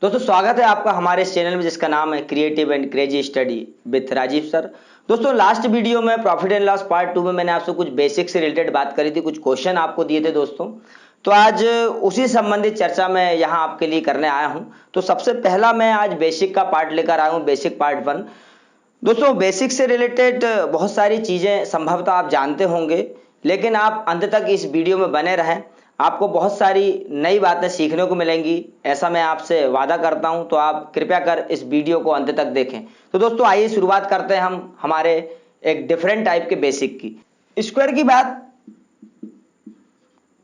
दोस्तों स्वागत है आपका हमारे इस चैनल में जिसका नाम है creative and crazy study with Rajiv sir. दोस्तों लास्ट वीडियो में प्रॉफिट एंड लॉस पार्ट 2 में मैंने आपसे कुछ बेसिक से रिलेटेड बात करी थी, कुछ क्वेश्चन आपको दिए थे दोस्तों। तो आज उसी संबंधित चर्चा मैं यहाँ आपके लिए करने आया हूँ। तो सबसे पहला मैं आज बेसिक का पार्ट लेकर आया हूँ, बेसिक पार्ट 1। दोस्तों बेसिक से रिलेटेड बहुत सारी चीजें संभवतः आप जानते होंगे, लेकिन आप अंत तक इस वीडियो में बने रहें, आपको बहुत सारी नई बातें सीखने को मिलेंगी, ऐसा मैं आपसे वादा करता हूं। तो आप कृपया कर इस वीडियो को अंत तक देखें। तो दोस्तों आइए शुरुआत करते हैं हम हमारे एक डिफरेंट टाइप के बेसिक की। स्क्वायर की बात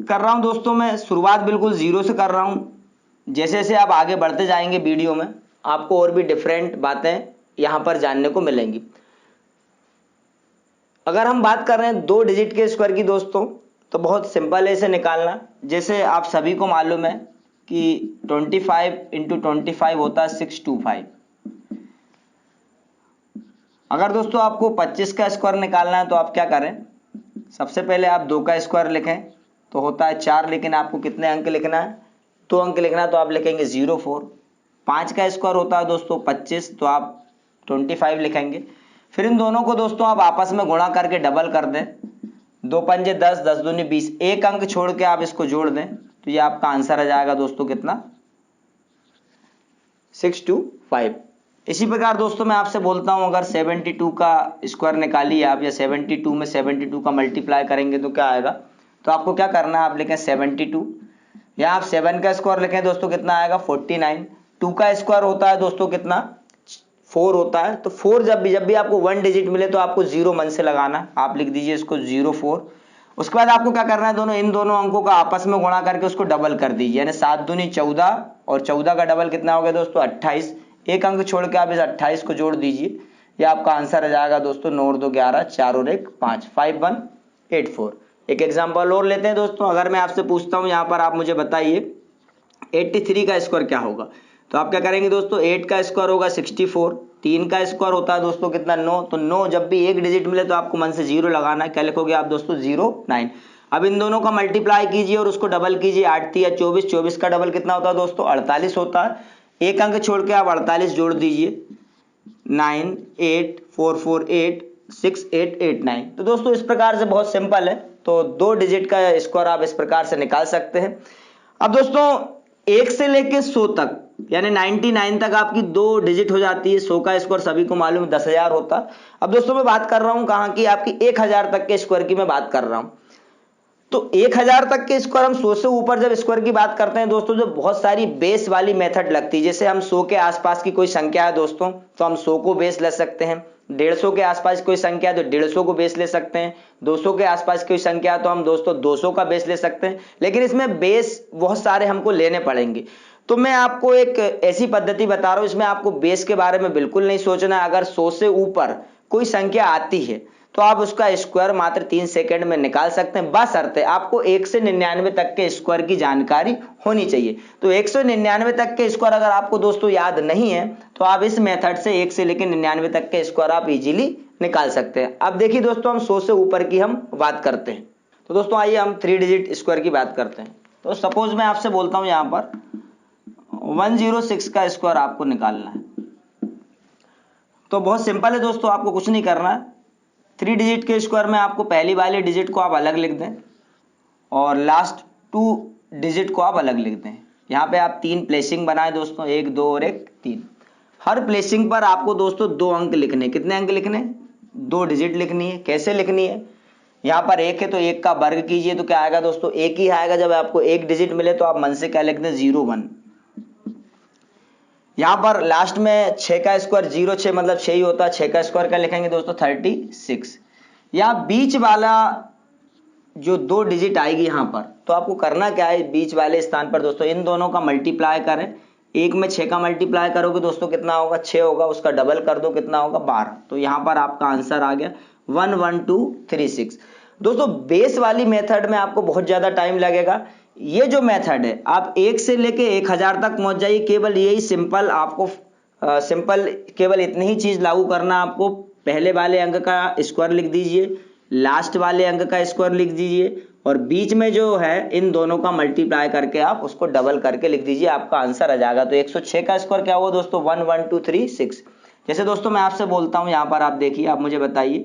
कर रहा हूं दोस्तों, मैं शुरुआत बिल्कुल जीरो से कर रहा हूं। जैसे जैसे आप आगे बढ़ते जाएंगे वीडियो में, आपको और भी डिफरेंट बातें यहां पर जानने को मिलेंगी। अगर हम बात कर रहे हैं 2 डिजिट के स्क्वायर की दोस्तों, तो बहुत सिंपल है इसे निकालना। जैसे आप सभी को मालूम है कि 25 इंटू 25 होता है 625। अगर दोस्तों आपको 25 का स्क्वायर निकालना है तो आप क्या करें, सबसे पहले आप 2 का स्क्वायर लिखें तो होता है 4, लेकिन आपको कितने अंक लिखना है, 2 अंक लिखना है, तो आप लिखेंगे 04। 5 का स्क्वायर होता है दोस्तों 25, तो आप 25 लिखेंगे। फिर इन दोनों को दोस्तों आप आपस में गुणा करके डबल कर दें, 2 पंजे 10, 10 दूनी 20, एक अंक छोड़ के आप इसको जोड़ दें तो ये आपका आंसर आ जाएगा दोस्तों कितना, 625। इसी प्रकार दोस्तों मैं आपसे बोलता हूं, अगर 72 का स्क्वायर निकालिए आप, या 72 में 72 का मल्टीप्लाई करेंगे तो क्या आएगा। तो आपको क्या करना है, आप लिखें 72, या आप 7 का स्क्वायर लिखें दोस्तों कितना आएगा 49। 2 का स्क्वायर होता है दोस्तों कितना, 4 होता है। तो 4 जब भी आपको 1 डिजिट मिले तो आपको 0 मन से लगाना, आप लिख दीजिए इसको 04। उसके बाद आपको क्या करना है, इन दोनों अंकों का आपस में गुणा करके उसको डबल कर दीजिए, यानी 7 दूनी 14, और 14 का डबल कितना हो गया दोस्तों 28। एक अंक छोड़ के आप इस 28 को जोड़ दीजिए, ये आपका आंसर आ जाएगा दोस्तों 9 और 2 11, 4 और 1 5, 5184। एक एग्जाम्पल और लेते हैं दोस्तों। अगर मैं आपसे पूछता हूं यहाँ पर, आप मुझे बताइए 83 का स्क्वायर क्या होगा, तो आप क्या करेंगे दोस्तों, 8 का स्क्वायर होगा 64, 3 का स्क्वायर होता है दोस्तों कितना 9, तो 9 जब भी एक डिजिट मिले तो आपको मन से 0 लगाना है, क्या लिखोगे आप दोस्तों 09। अब इन दोनों का मल्टीप्लाई कीजिए और उसको डबल कीजिए, 8 या 24, 24 का डबल कितना होता है दोस्तों 48 होता है। एक अंक छोड़ के आप 48 जोड़ दीजिए, 9844868889। तो दोस्तों इस प्रकार से बहुत सिंपल है, तो 2 डिजिट का स्क्वायर आप इस प्रकार से निकाल सकते हैं। अब दोस्तों 1 से लेके 100 तक, यानी 99 तक आपकी 2 डिजिट हो जाती है। 100 का स्क्वायर सभी को मालूम 10,000 होता है। अब दोस्तों मैं बात कर रहा हूं कहां की, आपकी 1000 तक के स्क्वायर की मैं बात कर रहा हूं। तो 1000 तक के स्क्वायर, हम 100 से ऊपर जब स्क्वायर की बात करते हैं दोस्तों, जो बहुत सारी बेस वाली मेथड लगती है। जैसे हम 100 के आसपास की कोई संख्या है दोस्तों, तो हम 100 को बेस ले सकते हैं। 150 के आसपास कोई संख्या है तो 150 को बेस ले सकते हैं। 200 के आसपास कोई संख्या है तो हम दोस्तों 200 का बेस ले सकते हैं। लेकिन इसमें बेस बहुत सारे हमको लेने पड़ेंगे। तो मैं आपको एक ऐसी पद्धति बता रहा हूं, इसमें आपको बेस के बारे में बिल्कुल नहीं सोचना है। अगर 100 से ऊपर कोई संख्या आती है तो आप उसका स्क्वायर मात्र 3 सेकंड में निकाल सकते हैं, बशर्ते आपको 1 से 99 तक के स्क्वायर की जानकारी होनी चाहिए। तो 199 तक के स्क्वायर अगर आपको दोस्तों याद नहीं है तो आप इस मेथड से 1 से लेकर 99 तक के स्क्वायर आप इजीली निकाल सकते हैं। अब देखिए दोस्तों, हम 100 से ऊपर की हम बात करते हैं। तो दोस्तों आइए हम 3 डिजिट स्क्वायर की बात करते हैं। तो सपोज मैं आपसे बोलता हूं यहां पर 106 का स्क्वायर आपको निकालना है। तो बहुत सिंपल है दोस्तों, आपको कुछ नहीं करना है। 3 डिजिट के स्क्वायर में आपको पहली वाले डिजिट को आप अलग लिख दें और लास्ट 2 डिजिट को आप अलग लिख दें। यहाँ पे आप 3 प्लेसिंग बनाए दोस्तों, 1 2 और 1 3। हर प्लेसिंग पर आपको दोस्तों 2 अंक लिखने। कितने अंक लिखने, 2 डिजिट लिखनी है। कैसे लिखनी है, यहाँ पर 1 है तो 1 का वर्ग कीजिए तो क्या आएगा दोस्तों 1 ही आएगा। जब आपको एक डिजिट मिले तो आप मन से क्या लिख दें 01। यहां पर लास्ट में 6 का स्क्वायर 06 मतलब 6 ही होता है। 6 का स्क्वायर क्या लिखेंगे दोस्तों 36। यहां बीच वाला जो 2 डिजिट आएगी यहां पर, तो आपको करना क्या है, बीच वाले स्थान पर दोस्तों इन दोनों का मल्टीप्लाई करें। 1 में 6 का मल्टीप्लाई करोगे दोस्तों कितना होगा 6 होगा, उसका डबल कर दो कितना होगा 12। तो यहां पर आपका आंसर आ गया 11236। दोस्तों बेस वाली मेथड में आपको बहुत ज्यादा टाइम लगेगा। ये जो मेथड है आप 1 से लेके 1000 तक पहुंच जाइए। केवल यही सिंपल आपको सिंपल केवल इतनी ही चीज लागू करना। आपको पहले वाले अंक का स्क्वायर लिख दीजिए, लास्ट वाले अंक का स्क्वायर लिख दीजिए और बीच में जो है इन दोनों का मल्टीप्लाई करके आप उसको डबल करके लिख दीजिए, आपका आंसर आ जाएगा। तो 106 का स्क्वायर क्या हुआ दोस्तों, 1 1 2 3 6। जैसे दोस्तों मैं आपसे बोलता हूं, यहाँ पर आप देखिए, आप मुझे बताइए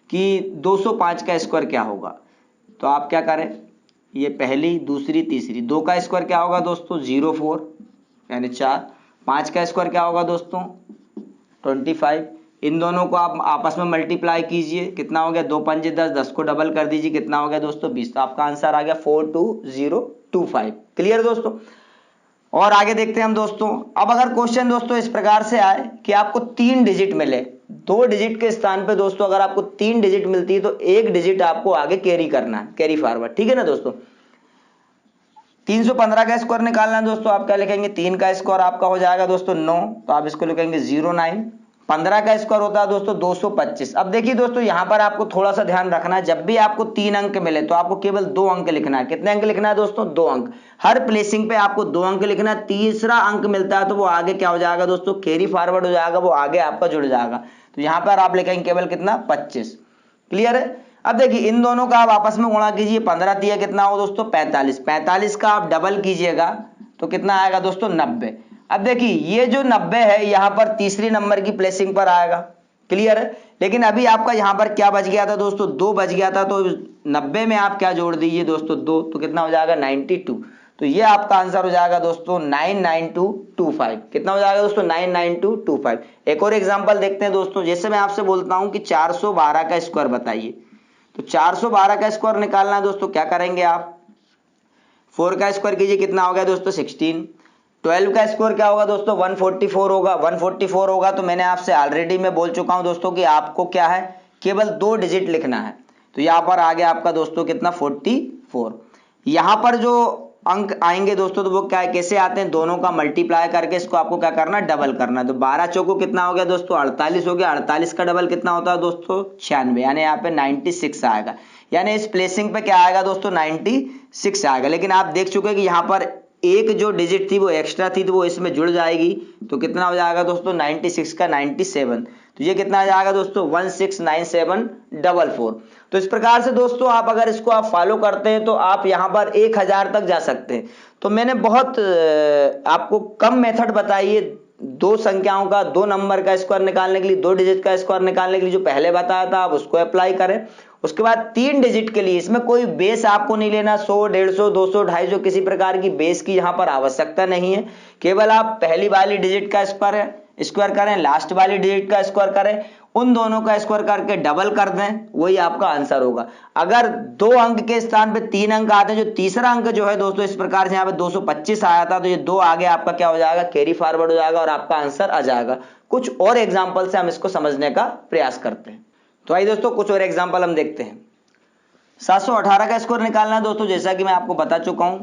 कि 205 का स्क्वायर क्या होगा। तो आप क्या करें, ये पहली दूसरी तीसरी, 2 का स्क्वायर क्या होगा दोस्तों 04 यानी 4, 5 का स्क्वायर क्या होगा दोस्तों 25। इन दोनों को आप आपस में मल्टीप्लाई कीजिए, कितना हो गया 2 पंजे 10, 10 को डबल कर दीजिए, कितना हो गया दोस्तों 20। तो आपका आंसर आ गया 42025। क्लियर दोस्तों। और आगे देखते हैं हम दोस्तों। अब अगर क्वेश्चन दोस्तों इस प्रकार से आए कि आपको 3 डिजिट मिले, 2 डिजिट के स्थान पे दोस्तों अगर आपको 3 डिजिट मिलती है तो 1 डिजिट आपको आगे कैरी करना है, कैरी फॉरवर्ड, ठीक है ना दोस्तों। 315 का स्क्वायर निकालना है दोस्तों, आप क्या लिखेंगे, 3 का स्क्वायर आपका हो जाएगा दोस्तों 9, तो आप इसको लिखेंगे 09। 15 का स्क्वायर होता है दोस्तों 225। अब देखिए दोस्तों यहां पर आपको थोड़ा सा ध्यान रखना है, जब भी आपको 3 अंक मिले तो आपको केवल 2 अंक लिखना है। कितने अंक लिखना है दोस्तों, 2 अंक। हर प्लेसिंग पे आपको 2 अंक लिखना है। तीसरा अंक मिलता है तो वो आगे क्या हो जाएगा दोस्तों, कैरी फॉरवर्ड हो जाएगा, वो आगे आपका जुड़ जाएगा। तो यहां पर आप लिखेंगे केवल कितना, 25। क्लियर है। अब देखिए इन दोनों का आप आपस में गुणा कीजिए, 15 दिया कितना हो दोस्तों 45, 45 का आप डबल कीजिएगा तो कितना आएगा दोस्तों 90। अब देखिए ये जो 90 है यहां पर तीसरी नंबर की प्लेसिंग पर आएगा। क्लियर है। लेकिन अभी आपका यहां पर क्या बच गया था दोस्तों, 2 बच गया था, तो 90 में आप क्या जोड़ दीजिए दोस्तों 2, तो कितना हो जाएगा 92। तो ये आपका आंसर हो जाएगा दोस्तों 99225। कितना हो जाएगा दोस्तों 99225। एक और एग्जांपल देखते हैं दोस्तों। जैसे मैं आपसे बोलता हूं कि 412 का स्क्वायर बताइए, तो 412 का स्क्वायर निकालना है दोस्तों, क्या करेंगे आप, 4 का स्क्वायर कीजिए, कितना हो गया दोस्तों 16। 12 का स्क्वायर क्या होगा दोस्तों 144 होगा। 144 होगा तो मैंने आपसे ऑलरेडी मैं बोल चुका हूं दोस्तों कि आपको क्या है, केवल 2 डिजिट लिखना है। तो यहां पर आ गया आपका दोस्तों कितना 44। यहां पर जो अंक आएंगे दोस्तों तो वो क्या कैसे आते हैं, दोनों का मल्टीप्लाई करके इसको आपको क्या करना है, डबल करना है। तो 12 चौको कितना हो गया दोस्तों 48 हो गया। 48 का डबल कितना होता है दोस्तों 96, यानी यहाँ पे 96 आएगा। यानी इस प्लेसिंग पे क्या आएगा दोस्तों 96 आएगा। लेकिन आप देख चुके हैं कि यहाँ पर एक जो डिजिट थी वो एक्स्ट्रा थी, तो वो इसमें जुड़ जाएगी, तो कितना हो जाएगा दोस्तों 96 का 97। तो ये कितना आ जाएगा दोस्तों 1697444। तो इस प्रकार से दोस्तों आप अगर इसको आप फॉलो करते हैं तो आप यहां पर 1000 तक जा सकते हैं। तो मैंने बहुत आपको कम मेथड बताई है, 2 संख्याओं का, 2 नंबर का स्क्वायर निकालने के लिए, 2 डिजिट का स्क्वायर निकालने के लिए जो पहले बताया था आप उसको अप्लाई करें। उसके बाद 3 डिजिट के लिए इसमें कोई बेस आपको नहीं लेना, 100 150 200 250 किसी प्रकार की बेस की यहां पर आवश्यकता नहीं है। केवल आप पहली वाली डिजिट का स्क्वायर करें, लास्ट वाली डिजिट का स्क्वायर करें, उन दोनों का स्क्वायर करके डबल कर दें, वही आपका आंसर होगा। अगर 2 अंक के स्थान पे 3 अंक आते हैं, जो तीसरा अंक जो है दोस्तों इस प्रकार से यहाँ पे 225 आया था, तो ये 2 आगे आपका क्या हो जाएगा, कैरी फॉरवर्ड हो जाएगा और आपका आंसर आ जाएगा। कुछ और एग्जाम्पल से हम इसको समझने का प्रयास करते हैं। तो आइए दोस्तों कुछ और एग्जाम्पल हम देखते हैं। 718 का स्कोर निकालना है दोस्तों, जैसा कि मैं आपको बता चुका हूं।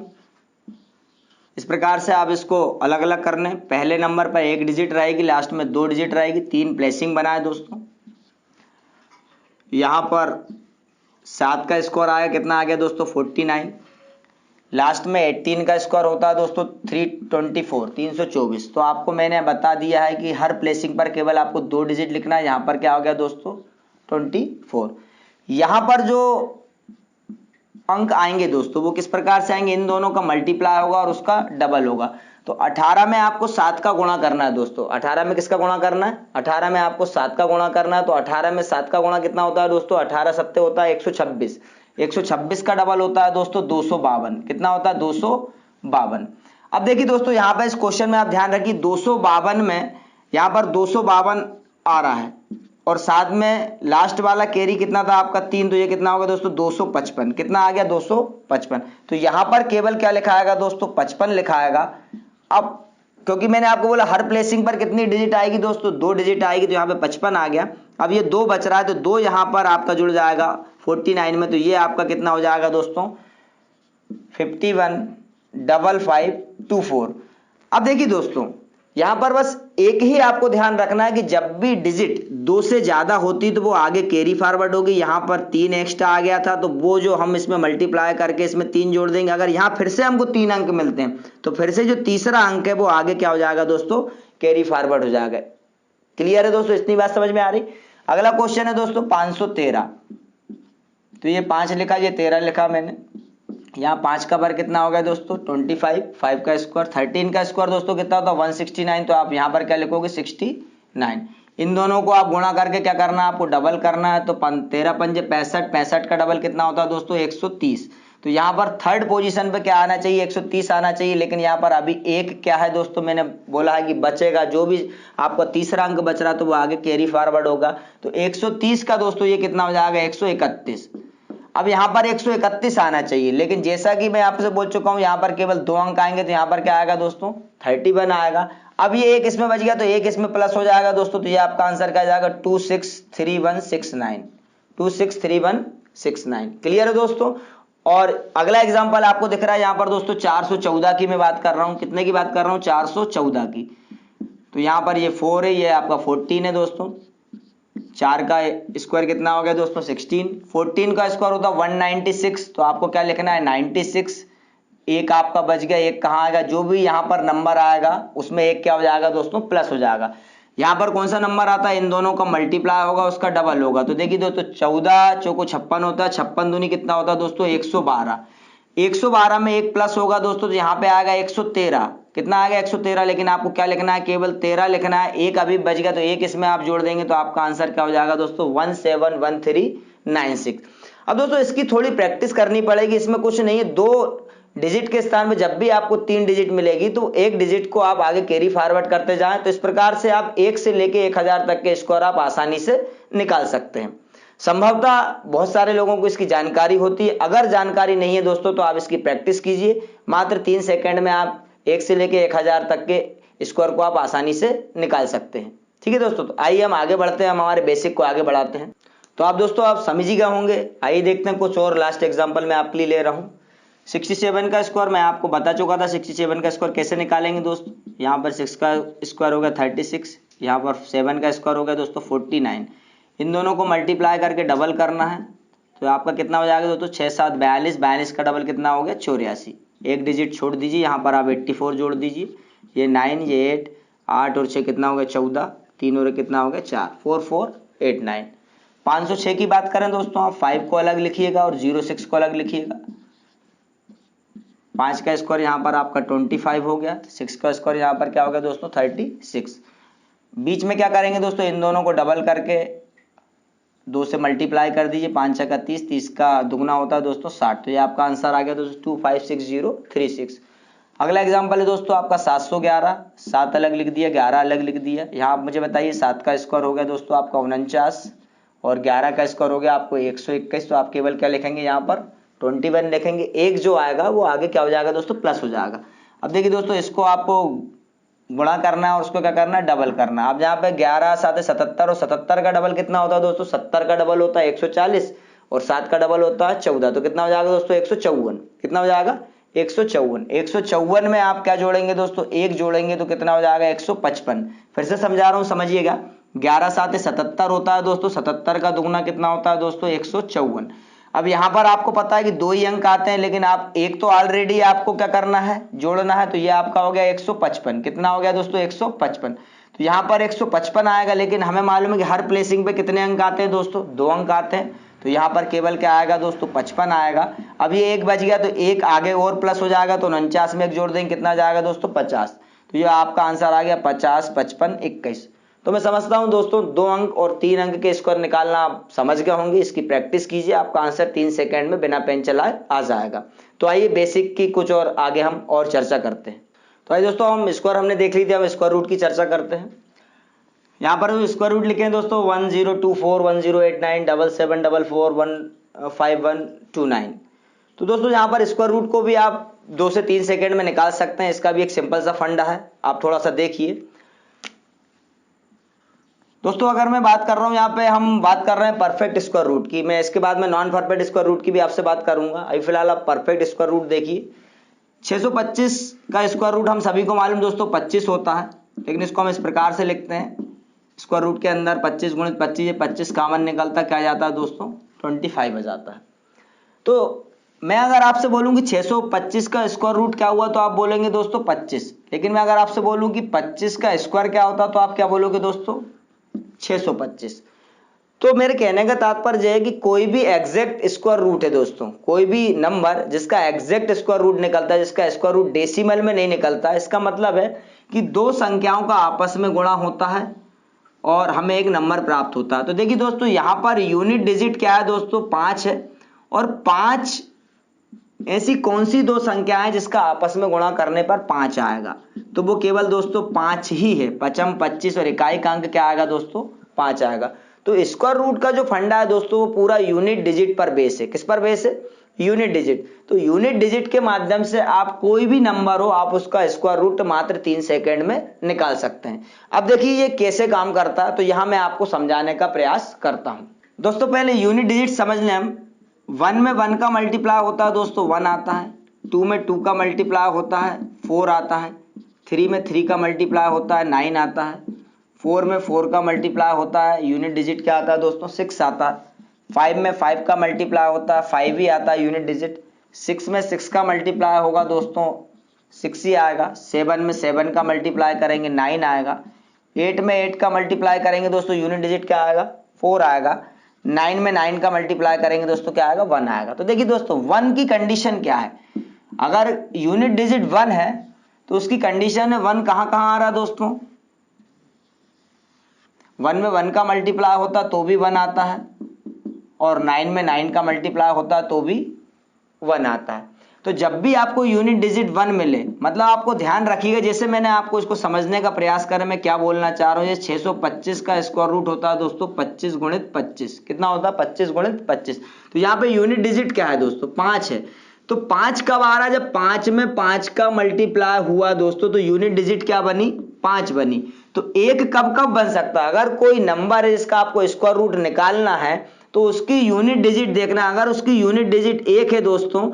इस प्रकार से आप इसको अलग अलग करने, पहले नंबर पर 1 डिजिट रहेगी, लास्ट में 2 डिजिट रहेगी, 3 प्लेसिंग बनाए दोस्तों। यहां पर 7 का स्कोर आया, कितना आ गया दोस्तों 49। लास्ट में 18 का स्कोर होता है दोस्तों 324। तो आपको मैंने बता दिया है कि हर प्लेसिंग पर केवल आपको 2 डिजिट लिखना है। यहां पर क्या हो गया दोस्तों 24। यहां पर जो अंक आएंगे दोस्तों वो किस प्रकार से आएंगे, इन दोनों का मल्टीप्लाई होगा और उसका डबल होगा। तो 18 में आपको 7 का गुणा करना है दोस्तों। 18 में किसका गुणा करना है, 18 में आपको 7 का गुणा करना है। तो 18 में 7 का गुणा कितना होता है दोस्तों, 18 सत्ते होता है 126। 126 का डबल होता है दोस्तों 252। कितना होता है 252। अब देखिए दोस्तों यहाँ पर इस क्वेश्चन में आप ध्यान रखिए, 252 में यहाँ पर 252 आ रहा है और साथ में लास्ट वाला कैरी कितना था आपका 3, तो ये कितना होगा दोस्तों 255। कितना आ गया 255। तो यहां पर केवल क्या लिखा आएगा दोस्तों 55 लिखा आएगा। अब क्योंकि मैंने आपको बोला हर प्लेसिंग पर कितनी डिजिट आएगी दोस्तों 2 डिजिट आएगी, तो यहाँ पे 55 आ गया। अब ये 2 बच रहा है तो 2 यहां पर आपका जुड़ जाएगा 49 में, तो ये आपका कितना हो जाएगा दोस्तों 515524। अब देखिए दोस्तों यहां पर बस एक ही आपको ध्यान रखना है कि जब भी डिजिट 2 से ज्यादा होती तो वो आगे कैरी फॉरवर्ड होगी। यहां पर 3 एक्स्ट्रा आ गया था तो वो जो हम इसमें मल्टीप्लाई करके इसमें 3 जोड़ देंगे। अगर यहां फिर से हमको 3 अंक मिलते हैं तो फिर से जो तीसरा अंक है वो आगे क्या हो जाएगा दोस्तों कैरी फॉरवर्ड हो जाएगा। क्लियर है दोस्तों, इतनी बात समझ में आ रही। अगला क्वेश्चन है दोस्तों 513। तो ये 5 लिखा, ये 13 लिखा मैंने। यहाँ 5 का वर्ग कितना हो गया दोस्तों 25, 5 का स्क्वायर, 13 का स्क्वायर दोस्तों कितना होता है 169, तो आप यहाँ पर क्या लिखोगे 69। इन दोनों को आप गुणा करके क्या करना है आपको डबल करना है, तो 13 पंजे 65, 65 का डबल कितना होता है दोस्तों 130। तो यहाँ पर थर्ड पोजीशन पे क्या आना चाहिए 130 आना चाहिए, लेकिन यहाँ पर अभी एक क्या है दोस्तों मैंने बोला है कि बचेगा, जो भी आपका तीसरा अंक बच रहा तो वो आगे कैरी फॉरवर्ड होगा। तो 130 का दोस्तों ये कितना हो जाएगा 131। अब यहाँ पर 131 आना चाहिए, लेकिन जैसा कि मैं आपसे बोल चुका हूँ यहाँ पर केवल 2 अंक आएंगे, तो यहाँ पर क्या आएगा दोस्तों 31 आएगा। अब ये एक इसमें बच गया तो एक इसमें प्लस हो जाएगा दोस्तों, तो ये आपका आंसर क्या जाएगा 263169, 263169। क्लियर है दोस्तों। और अगला एग्जांपल आपको दिख रहा है यहाँ पर दोस्तों 414 की मैं बात कर रहा हूँ, कितने की बात कर रहा हूँ 414 की। तो यहाँ पर ये 4 है, ये आपका 14 है दोस्तों, 4 का स्क्वायर कितना हो गया दोस्तों 16, 14 का स्क्वायर होता है 196, तो आपको क्या लिखना है 96। एक आपका बच गया, एक कहाँ आएगा, जो भी यहाँ पर नंबर आएगा उसमें एक क्या हो जाएगा दोस्तों प्लस हो जाएगा। यहाँ पर कौन सा नंबर आता है इन दोनों का मल्टीप्लाई होगा उसका डबल होगा, तो देखिए दोस्तों 14 चौको 56 होता है, 56 दूनी कितना होता है दोस्तों 112, 112 में एक प्लस होगा दोस्तों, तो यहाँ पे आएगा 113, कितना आ गया 113, लेकिन आपको क्या लिखना है केवल 13 लिखना है, एक अभी बच गया तो एक इसमें आप जोड़ देंगे तो आपका आंसर क्या हो जाएगा दोस्तों 171396। अब दोस्तों इसकी थोड़ी प्रैक्टिस करनी पड़ेगी, इसमें कुछ नहीं है, 2 डिजिट के स्थान में जब भी आपको 3 डिजिट मिलेगी तो एक डिजिट को आप आगे कैरी फॉरवर्ड करते जाएं, तो इस प्रकार से आप 1 से लेके 1000 तक के स्कोर आप आसानी से निकाल सकते हैं। संभवतः बहुत सारे लोगों को इसकी जानकारी होती है, अगर जानकारी नहीं है दोस्तों तो आप इसकी प्रैक्टिस कीजिए, मात्र 3 सेकंड में आप 1 से लेके 1000 तक के स्कोर को आप आसानी से निकाल सकते हैं। ठीक है दोस्तों, तो आइए हम आगे बढ़ते हैं, हम हमारे बेसिक को आगे बढ़ाते हैं। तो आप दोस्तों आप समझ ही गए होंगे, आइए देखते हैं कुछ और लास्ट एग्जाम्पल मैं आपके लिए ले रहा हूँ। 67 का स्क्वायर मैं आपको बता चुका था, 67 का स्क्वायर कैसे निकालेंगे दोस्तों। यहाँ पर 6 का स्क्वायर हो गया 36, यहाँ पर 7 का स्क्वायर हो गया दोस्तों 49, इन दोनों को मल्टीप्लाई करके डबल करना है, तो आपका कितना हो जाएगा दोस्तों 6 7 42, 42 का डबल कितना हो गया 84, एक डिजिट छोड़ दीजिए, यहाँ पर आप 84 जोड़ दीजिए, ये 9, ये 8, 8 और 6 कितना हो गया 14, 3 और कितना हो गया 4, 4489। 506 की बात करें दोस्तों, आप 5 को अलग लिखिएगा और 06 को अलग लिखिएगा। 5 का स्क्वायर यहाँ पर आपका 25 हो गया, 6 का स्क्वायर यहाँ पर क्या हो गया दोस्तों 36। बीच में क्या करेंगे दोस्तों, इन दोनों को डबल करके 2 से मल्टीप्लाई कर दीजिए, 5 का 30, 30 का दुगना होता है दोस्तों 60, तो ये आपका आंसर आ गया दोस्तों 256036। अगला एग्जांपल है दोस्तों आपका 711, 7 अलग लिख दिया, 11 अलग लिख दिया। यहाँ आप मुझे बताइए 7 का स्क्वायर हो गया दोस्तों आपका 49 और 11 का स्क्वायर हो गया आपको 121, तो आप केवल क्या लिखेंगे यहाँ पर 21 लिखेंगे, एक जो आएगा वो आगे क्या हो जाएगा दोस्तों प्लस हो जाएगा। अब देखिए दोस्तों इसको आपको गुणा करना है और उसको क्या करना है डबल करना है। अब यहाँ पे 11 7 77 और 77 का डबल कितना होता है दोस्तों 70 का डबल होता है 140 और 7 का डबल होता है 14, तो कितना हो जाएगा दोस्तों 154, कितना हो जाएगा 154। 154 में आप क्या जोड़ेंगे दोस्तों एक जोड़ेंगे तो कितना हो जाएगा 155। फिर से समझा रहा हूँ समझिएगा, 11 7 77 होता है दोस्तों, 77 का दुगना कितना होता है दोस्तों 154। अब यहाँ पर आपको पता है कि 2 ही अंक आते हैं, लेकिन आप एक तो ऑलरेडी आपको क्या करना है जोड़ना है, तो ये आपका हो गया 155, कितना हो गया दोस्तों 155। तो यहाँ पर 155 आएगा, लेकिन हमें मालूम है कि हर प्लेसिंग पे कितने अंक आते हैं दोस्तों 2 अंक आते हैं, तो यहाँ पर केवल क्या आएगा दोस्तों 55 आएगा। अब ये एक बच गया तो एक आगे और प्लस हो जाएगा, तो 49 में एक जोड़ देंगे कितना जाएगा दोस्तों 50, तो ये आपका आंसर आ गया 50 55 21। तो मैं समझता हूं दोस्तों 2 अंक और 3 अंक के स्कोर निकालना आप समझ गए होंगे, इसकी प्रैक्टिस कीजिए, आपका आंसर 3 सेकंड में बिना पेन चलाए आ जाएगा। तो आइए बेसिक की कुछ और आगे हम और चर्चा करते हैं। तो आइए दोस्तों हम स्क्वायर हमने देख ली थी, अब स्क्वायर रूट की चर्चा करते हैं। यहाँ पर स्क्वायर रूट लिखे हैं दोस्तों 1024 1089 7744 15129। तो दोस्तों यहाँ पर स्क्वायर रूट को भी आप 2 से 3 सेकंड में निकाल सकते हैं, इसका भी एक सिंपल सा फंडा है, आप थोड़ा सा देखिए दोस्तों। अगर मैं बात कर रहा हूं यहाँ पे हम बात कर रहे हैं परफेक्ट स्क्वायर रूट की, मैं इसके बाद में नॉन परफेक्ट स्क्वायर रूट की भी आपसे बात करूंगा। अभी फिलहाल आप परफेक्ट स्क्वायर रूट देखिए। 625 का स्क्वायर रूट हम सभी को मालूम दोस्तों 25 होता है, लेकिन इसको हम इस प्रकार से लिखते हैं, स्क्वायर रूट के अंदर 25 गुणित 25, ये 25 कॉमन निकलता क्या जाता है दोस्तों 25 हो जाता है। तो मैं अगर आपसे बोलूं कि 625 का स्क्वायर रूट क्या हुआ तो आप बोलेंगे दोस्तों 25, लेकिन मैं अगर आपसे बोलूं कि 25 का स्क्वायर क्या होता तो आप क्या बोलोगे दोस्तों 625। तो मेरे कहने का तात्पर्य है कि कोई भी एग्जैक्ट स्क्वायर रूट है दोस्तों, कोई भी नंबर जिसका एग्जैक्ट स्क्वायर रूट निकलता है, जिसका स्क्वायर रूट डेसिमल में नहीं निकलता, इसका मतलब है कि दो संख्याओं का आपस में गुणा होता है और हमें एक नंबर प्राप्त होता है। तो देखिए दोस्तों, यहां पर यूनिट डिजिट क्या है दोस्तों, 5 है, और 5 ऐसी कौन सी दो संख्या है जिसका आपस में गुणा करने पर 5 आएगा, तो वो केवल दोस्तों 5 ही है। पचम 25 और इकाई का अंक क्या आएगा दोस्तों, 5 आएगा। तो स्क्वायर रूट का जो फंडा है दोस्तों वो पूरा यूनिट डिजिट पर बेस है। किस पर बेस है, यूनिट डिजिट। तो यूनिट डिजिट के माध्यम से आप कोई भी नंबर हो, आप उसका स्क्वायर रूट मात्र 3 सेकंड में निकाल सकते हैं। अब देखिए ये कैसे काम करता है, तो यहां मैं आपको समझाने का प्रयास करता हूं। दोस्तों पहले यूनिट डिजिट समझ लें हम। 1 में 1 का मल्टीप्लाई होता है दोस्तों, 1 आता है। 2 में 2 का मल्टीप्लाई होता है, 4 आता है। 3 में 3 का मल्टीप्लाई होता है, 9 आता है। 4 में 4 का मल्टीप्लाई होता है, यूनिट डिजिट क्या आता है दोस्तों, 6 आता है। 5 में 5 का मल्टीप्लाई होता है, 5 ही आता है यूनिट डिजिट। 6 में 6 का मल्टीप्लाई होगा दोस्तों, 6 ही आएगा। 7 में 7 का मल्टीप्लाई करेंगे, 9 आएगा। 8 में 8 का मल्टीप्लाई करेंगे दोस्तों, यूनिट डिजिट क्या आएगा, 4 आएगा। 9 में 9 का मल्टीप्लाई करेंगे दोस्तों, क्या आएगा, 1 आएगा। तो देखिए दोस्तों 1 की कंडीशन क्या है, अगर यूनिट डिजिट 1 है तो उसकी कंडीशन है 1 कहां कहां आ रहा है दोस्तों, 1 में 1 का मल्टीप्लाई होता तो भी 1 आता है, और 9 में 9 का मल्टीप्लाई होता तो भी 1 आता है। तो जब भी आपको यूनिट डिजिट 1 मिले, मतलब आपको ध्यान रखिएगा, जैसे मैंने आपको इसको समझने का प्रयास करा, मैं क्या बोलना चाह रहा हूं, ये 625 का स्क्वायर रूट होता है दोस्तों 25 गुणित 25। कितना होता है, 25 गुणित 25। तो यहाँ पे यूनिट डिजिट क्या है दोस्तों, 5 है। तो 5 कब आ रहा है, जब 5 में 5 का मल्टीप्लाई हुआ दोस्तों, तो यूनिट डिजिट क्या बनी, 5 बनी। तो एक कब कब बन सकता है, अगर कोई नंबर है जिसका आपको स्क्वायर रूट निकालना है तो उसकी यूनिट डिजिट देखना। अगर उसकी यूनिट डिजिट 1 है दोस्तों,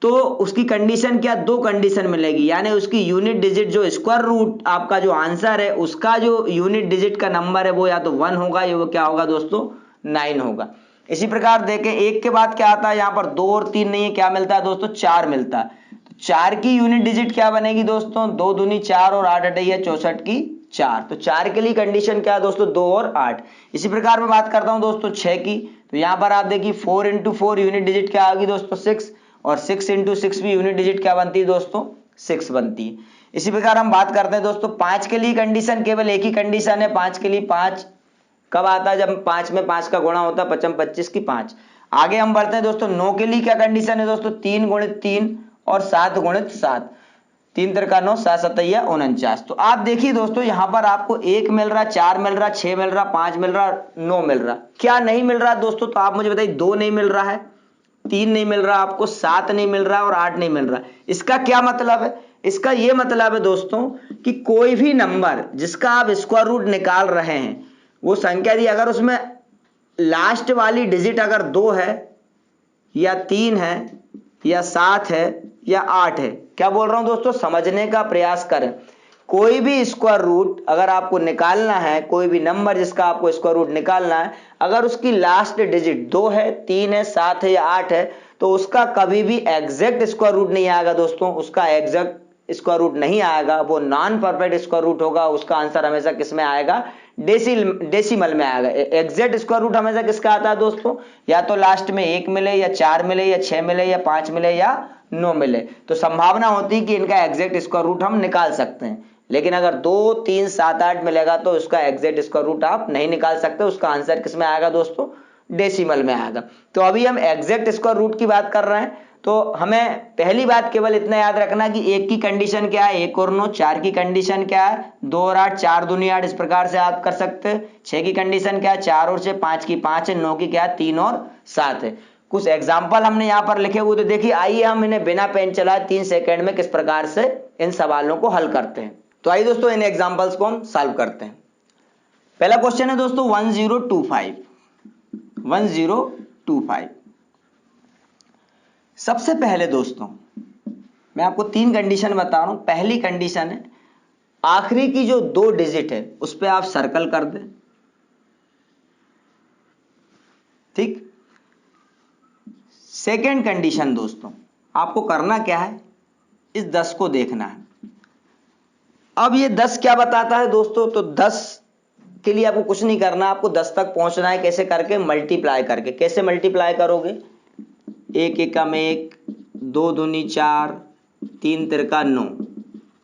तो उसकी कंडीशन क्या, 2 कंडीशन मिलेगी, यानी उसकी यूनिट डिजिट जो स्क्वायर रूट आपका जो आंसर है उसका जो यूनिट डिजिट का नंबर है वो या तो 1 होगा या वो क्या होगा दोस्तों, 9 होगा। इसी प्रकार देखें, 1 के बाद क्या आता है, यहां पर 2 और 3 नहीं है, क्या मिलता है दोस्तों, 4 मिलता है। तो 4 की यूनिट डिजिट क्या बनेगी दोस्तों, 2 दूनी 4 और 8 अटैया 64 की 4। तो 4 के लिए कंडीशन क्या है दोस्तों, 2 और 8। इसी प्रकार मैं बात करता हूं दोस्तों 6 की। तो यहां पर आप देखिए 4 इंटू 4 यूनिट डिजिट क्या आ गई दोस्तों, 6, और 6 इंटू 6 भी यूनिट डिजिट क्या बनती है दोस्तों, 6 बनती है। इसी प्रकार हम बात करते हैं दोस्तों 5 के लिए कंडीशन, केवल एक ही कंडीशन है 5 के लिए। 5 कब आता है, जब 5 में 5 का गुणा होता है, 55 25 की 5। आगे हम बढ़ते हैं दोस्तों 9 के लिए क्या कंडीशन है दोस्तों, 3 गुणित 3 और 7 गुणित 7। 3 3 9, 7 7 49। तो आप देखिए दोस्तों यहां पर आपको 1 मिल रहा, 4 मिल रहा, 6 मिल रहा, 5 मिल रहा, 9 मिल रहा। क्या नहीं मिल रहा दोस्तों, तो आप मुझे बताइए। 2 नहीं मिल रहा है, 3 नहीं मिल रहा आपको, 7 नहीं मिल रहा और 8 नहीं मिल रहा। इसका क्या मतलब है, इसका यह मतलब है दोस्तों कि कोई भी नंबर जिसका आप स्क्वायर रूट निकाल रहे हैं, वो संख्या दी, अगर उसमें लास्ट वाली डिजिट अगर 2 है या 3 है या 7 है या 8 है, क्या बोल रहा हूं दोस्तों, समझने का प्रयास करें। कोई भी स्क्वायर रूट अगर आपको निकालना है, कोई भी नंबर जिसका आपको स्क्वायर रूट निकालना है, अगर उसकी लास्ट डिजिट 2 है, 3 है, 7 है या 8 है, तो उसका कभी भी एग्जैक्ट स्क्वायर रूट नहीं आएगा दोस्तों। उसका एग्जैक्ट स्क्वायर रूट नहीं आएगा, वो नॉन परफेक्ट स्क्वायर रूट होगा। उसका आंसर हमेशा किस में आएगा, डेसिमल में आएगा। एग्जैक्ट स्क्वायर रूट हमेशा किसका आता है दोस्तों, या तो लास्ट में 1 मिले या 4 मिले या 6 मिले या 5 मिले या 9 मिले। तो संभावना होती है कि इनका एग्जैक्ट स्क्वायर रूट हम निकाल सकते हैं। लेकिन अगर 2 3 7 8 मिलेगा तो उसका एग्जैक्ट स्क्वायर रूट आप नहीं निकाल सकते। उसका आंसर किस में आएगा दोस्तों, डेसिमल में आएगा। तो अभी हम एग्जैक्ट स्क्वायर रूट की बात कर रहे हैं, तो हमें पहली बात केवल इतना याद रखना कि 1 की कंडीशन क्या है, 1 और 9। 4 की कंडीशन क्या है, 2 और 8, 4 दूनी 8, इस प्रकार से आप कर सकते हैं। 6 की कंडीशन क्या है, 4 और 6, 5 की 5 है। 9 की क्या है, 3 और 7 है। कुछ एग्जाम्पल हमने यहाँ पर लिखे हुए, तो देखिए आइए हम इन्हें बिना पेन चलाए 3 सेकंड में किस प्रकार से इन सवालों को हल करते हैं। तो आइए दोस्तों इन एग्जाम्पल्स को हम सॉल्व करते हैं। पहला क्वेश्चन है दोस्तों 1025। सबसे पहले दोस्तों मैं आपको 3 कंडीशन बता रहा हूं। पहली कंडीशन है आखिरी की जो 2 डिजिट है उस पर आप सर्कल कर दें, ठीक। सेकेंड कंडीशन दोस्तों, आपको करना क्या है, इस 10 को देखना है। अब ये 10 क्या बताता है दोस्तों, तो 10 के लिए आपको कुछ नहीं करना, आपको 10 तक पहुंचना है। कैसे करके? मल्टीप्लाई करके। कैसे मल्टीप्लाई करोगे? 1 एकम 1, 2 दूनी 4, 3 तिरका 9,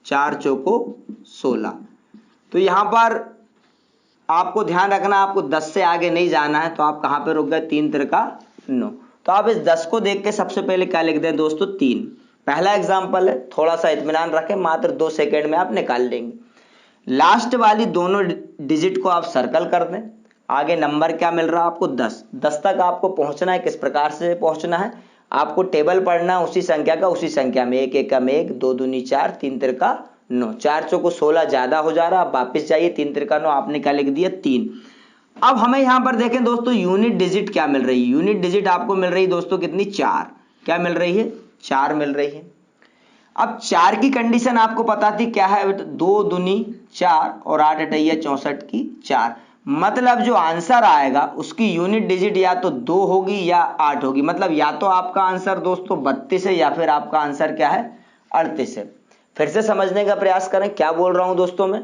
4 चौको 16। तो यहां पर आपको ध्यान रखना, आपको 10 से आगे नहीं जाना है। तो आप कहां पे रुक गए? 3 तिरका 9। तो आप इस 10 को देख के सबसे पहले क्या लिख दें दोस्तों? 3। पहला एग्जाम्पल है, थोड़ा सा इत्मीनान रखें, मात्र 2 सेकेंड में आप निकाल लेंगे। लास्ट वाली दोनों डिजिट को आप सर्कल कर दें। आगे नंबर क्या मिल रहा है आपको? 10। 10 तक आपको पहुंचना है। किस प्रकार से पहुंचना है? आपको टेबल पढ़ना उसी संख्या का उसी संख्या में। 1 एकम 1, 2 दूनी 4, 3 तिरका 9, 4 चौको 16 ज्यादा हो जा रहा। आप वापिस जाइए, 3 तिरका 9 आपने क्या लिख दिया? 3। अब हमें यहां पर देखें दोस्तों, यूनिट डिजिट क्या मिल रही है? यूनिट डिजिट आपको मिल रही है दोस्तों कितनी? 4। क्या मिल रही है? 4 मिल रही है। अब 4 की कंडीशन आपको पता थी क्या है? 2 दूनी 4 और 8 अटैया 64 की 4। मतलब जो आंसर आएगा उसकी यूनिट डिजिट या तो 2 होगी या 8 होगी। मतलब या तो आपका आंसर दोस्तों 32 है या फिर आपका आंसर क्या है? 38 है। फिर से समझने का प्रयास करें, क्या बोल रहा हूं दोस्तों मैं?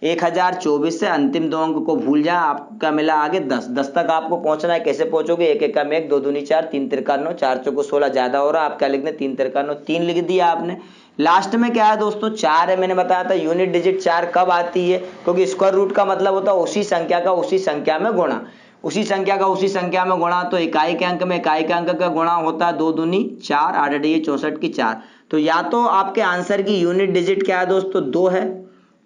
1024 से अंतिम 2 अंक को भूल जाए। आपको क्या मिला आगे? 10। 10 तक आपको पहुंचना है। कैसे पहुंचोगे? 1 एकम 1, 2 दूनी 4, 3 तिरका 9, 4 चौको 16 ज्यादा हो रहा। आप क्या लिख दें? 3 तिरका 9, 3 लिख दिया आपने। लास्ट में क्या है दोस्तों? 4 है। मैंने बताया था यूनिट डिजिट 4 कब आती है? क्योंकि स्क्वायर रूट का मतलब होता है उसी संख्या का उसी संख्या में गुणा। उसी संख्या का उसी संख्या में गुणा, तो इकाई के अंक में इकाई के अंक का गुणा होता है। 2 दूनी 4, 8 अटैया 64 की 4। तो या तो आपके आंसर की यूनिट डिजिट क्या है दोस्तों? 2 है,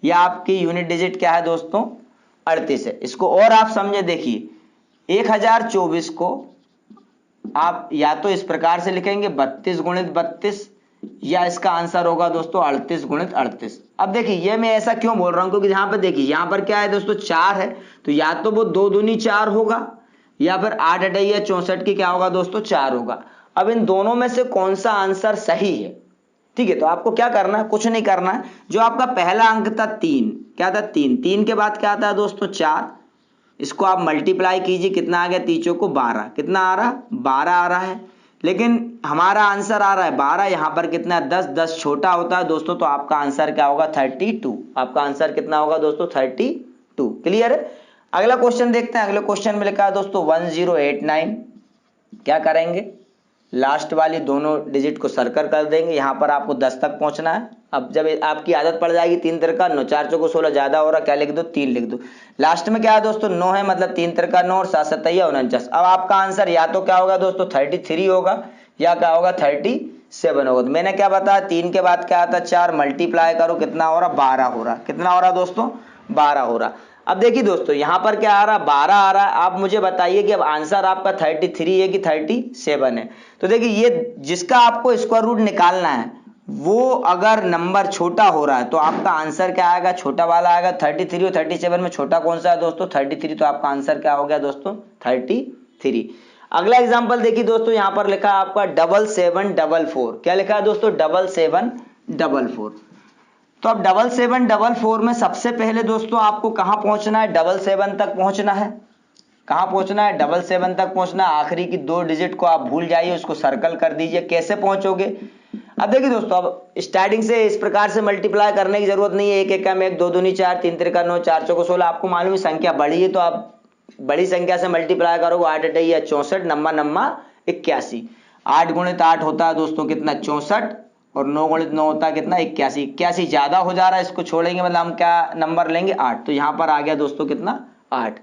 या आपकी यूनिट डिजिट क्या है दोस्तों? 38 है। इसको और आप समझे देखिए, 1024 को आप या तो इस प्रकार से लिखेंगे 32 गुणित 32, या इसका आंसर होगा दोस्तों 38 गुणित 38। अब देखिए ये मैं ऐसा क्यों बोल रहा हूं? क्योंकि यहां पर देखिए, यहां पर क्या है दोस्तों? 4 है, तो या तो वो 2 दूनी 4 होगा या फिर 8 अटैया 64 की क्या होगा दोस्तों? 4 होगा। अब इन दोनों में से कौन सा आंसर सही है? ठीक है, तो आपको क्या करना है? कुछ नहीं करना है। जो आपका पहला अंक था 3, क्या था? 3। 3 के बाद क्या आता है दोस्तों? 4। इसको आप मल्टीप्लाई कीजिए, कितना आ गया? तीचों को 12। कितना आ रहा? 12 आ रहा है। लेकिन हमारा आंसर आ रहा है 12। यहां पर कितना? 10। 10 छोटा होता है दोस्तों, तो आपका आंसर क्या होगा? 32। आपका आंसर कितना होगा दोस्तों? 32। क्लियर है? अगला क्वेश्चन देखते हैं। अगले क्वेश्चन में लिखा है दोस्तों 1089। क्या करेंगे? लास्ट वाली दोनों डिजिट को सर्कल कर देंगे। यहां पर आपको 10 तक पहुंचना है। अब जब आपकी आदत पड़ जाएगी 3 तिरका 9, 4 चौको 16 ज्यादा हो रहा, क्या लिख दो? 3 लिख दो। लास्ट में क्या है दोस्तों? 9 है, मतलब 3 तिरका 9 और 7 सतैया 49। अब आपका आंसर या तो क्या होगा दोस्तों? 33 होगा या क्या होगा? 37 होगा। तो मैंने क्या बताया? 3 के बाद क्या आता? 4। मल्टीप्लाई करो, कितना हो रहा? 12 हो रहा। कितना हो रहा दोस्तों? 12 हो रहा। अब देखिए दोस्तों, यहां पर क्या आ रहा? 12 आ रहा है। आप मुझे बताइए कि अब आंसर आपका 33 है कि 37 है? तो देखिए, ये जिसका आपको स्क्वायर रूट निकालना है वो अगर नंबर छोटा हो रहा है तो आपका आंसर क्या आएगा? छोटा वाला आएगा। 33 और 37 में छोटा कौन सा है दोस्तों? 33। तो आपका आंसर क्या हो गया दोस्तों? 33। अगला एग्जांपल देखिए दोस्तों, यहां पर लिखा है आपका 7744। क्या लिखा है दोस्तों? 7744। तो अब 7744 में सबसे पहले दोस्तों आपको कहां पहुंचना है? 77 तक पहुंचना है। कहां पहुंचना है? 77 तक पहुंचना है। आखिरी की 2 डिजिट को आप भूल जाइए, उसको सर्कल कर दीजिए। कैसे पहुंचोगे? अब देखिए दोस्तों, अब स्टार्टिंग से इस प्रकार से मल्टीप्लाई करने की जरूरत नहीं है। 1 एकम 1, 2 दूनी 4, 3 तिरका 9, 4 चौको 16। आपको मालूम है संख्या बड़ी है तो आप बड़ी संख्या से मल्टीप्लाई करोगे। 8 अटैया 64, नम्मा नम्मा 81। 8 गुणित 8 होता है दोस्तों कितना? 64। और 9 गुणित 9 होता है कितना? 81। 81 ज्यादा हो जा रहा है, इसको छोड़ेंगे मतलब हम क्या नंबर लेंगे? 8। तो यहां पर आ गया दोस्तों कितना? 8।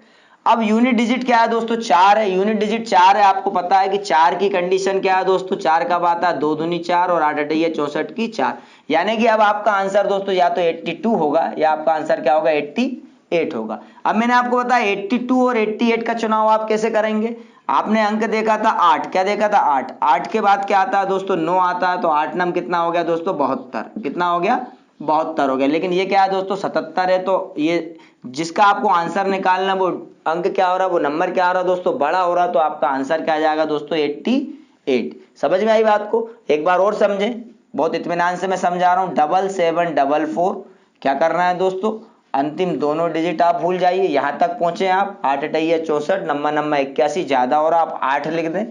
अब यूनिट डिजिट क्या है दोस्तों? 4 है। यूनिट डिजिट 4 है। आपको पता है कि 4 की कंडीशन क्या है दोस्तों? 4 कब आता है? 2 दूनी 4 और 8 अटैया 64 की 4। यानी कि अब आपका आंसर दोस्तों या तो 82 होगा या आपका आंसर क्या होगा? 88 होगा। अब मैंने आपको बताया 82 और 88 का चुनाव आप कैसे करेंगे? आपने अंक देखा था 8। क्या देखा था? 8। 8 के बाद क्या आता है दोस्तों? 9 आता है। तो 8 नम कितना हो गया दोस्तों? 72। कितना हो गया? 72 हो गया। लेकिन ये क्या है दोस्तों? 77 है। तो ये जिसका आपको आंसर निकालना, वो अंक क्या हो रहा है? वो नंबर क्या हो रहा है दोस्तों? बड़ा हो रहा है। तो आपका आंसर क्या आ जाएगा दोस्तों? 88। समझ में आई बात को? एक बार और समझें, बहुत इत्मीनान से मैं समझा रहा हूं। 7744 क्या करना है दोस्तों? अंतिम दोनों डिजिट आप भूल जाइए, यहां तक पहुंचे आप। 8 अटैया 64, नम्मा नम्मा 81 ज्यादा हो रहा, आप 8 लिख दें।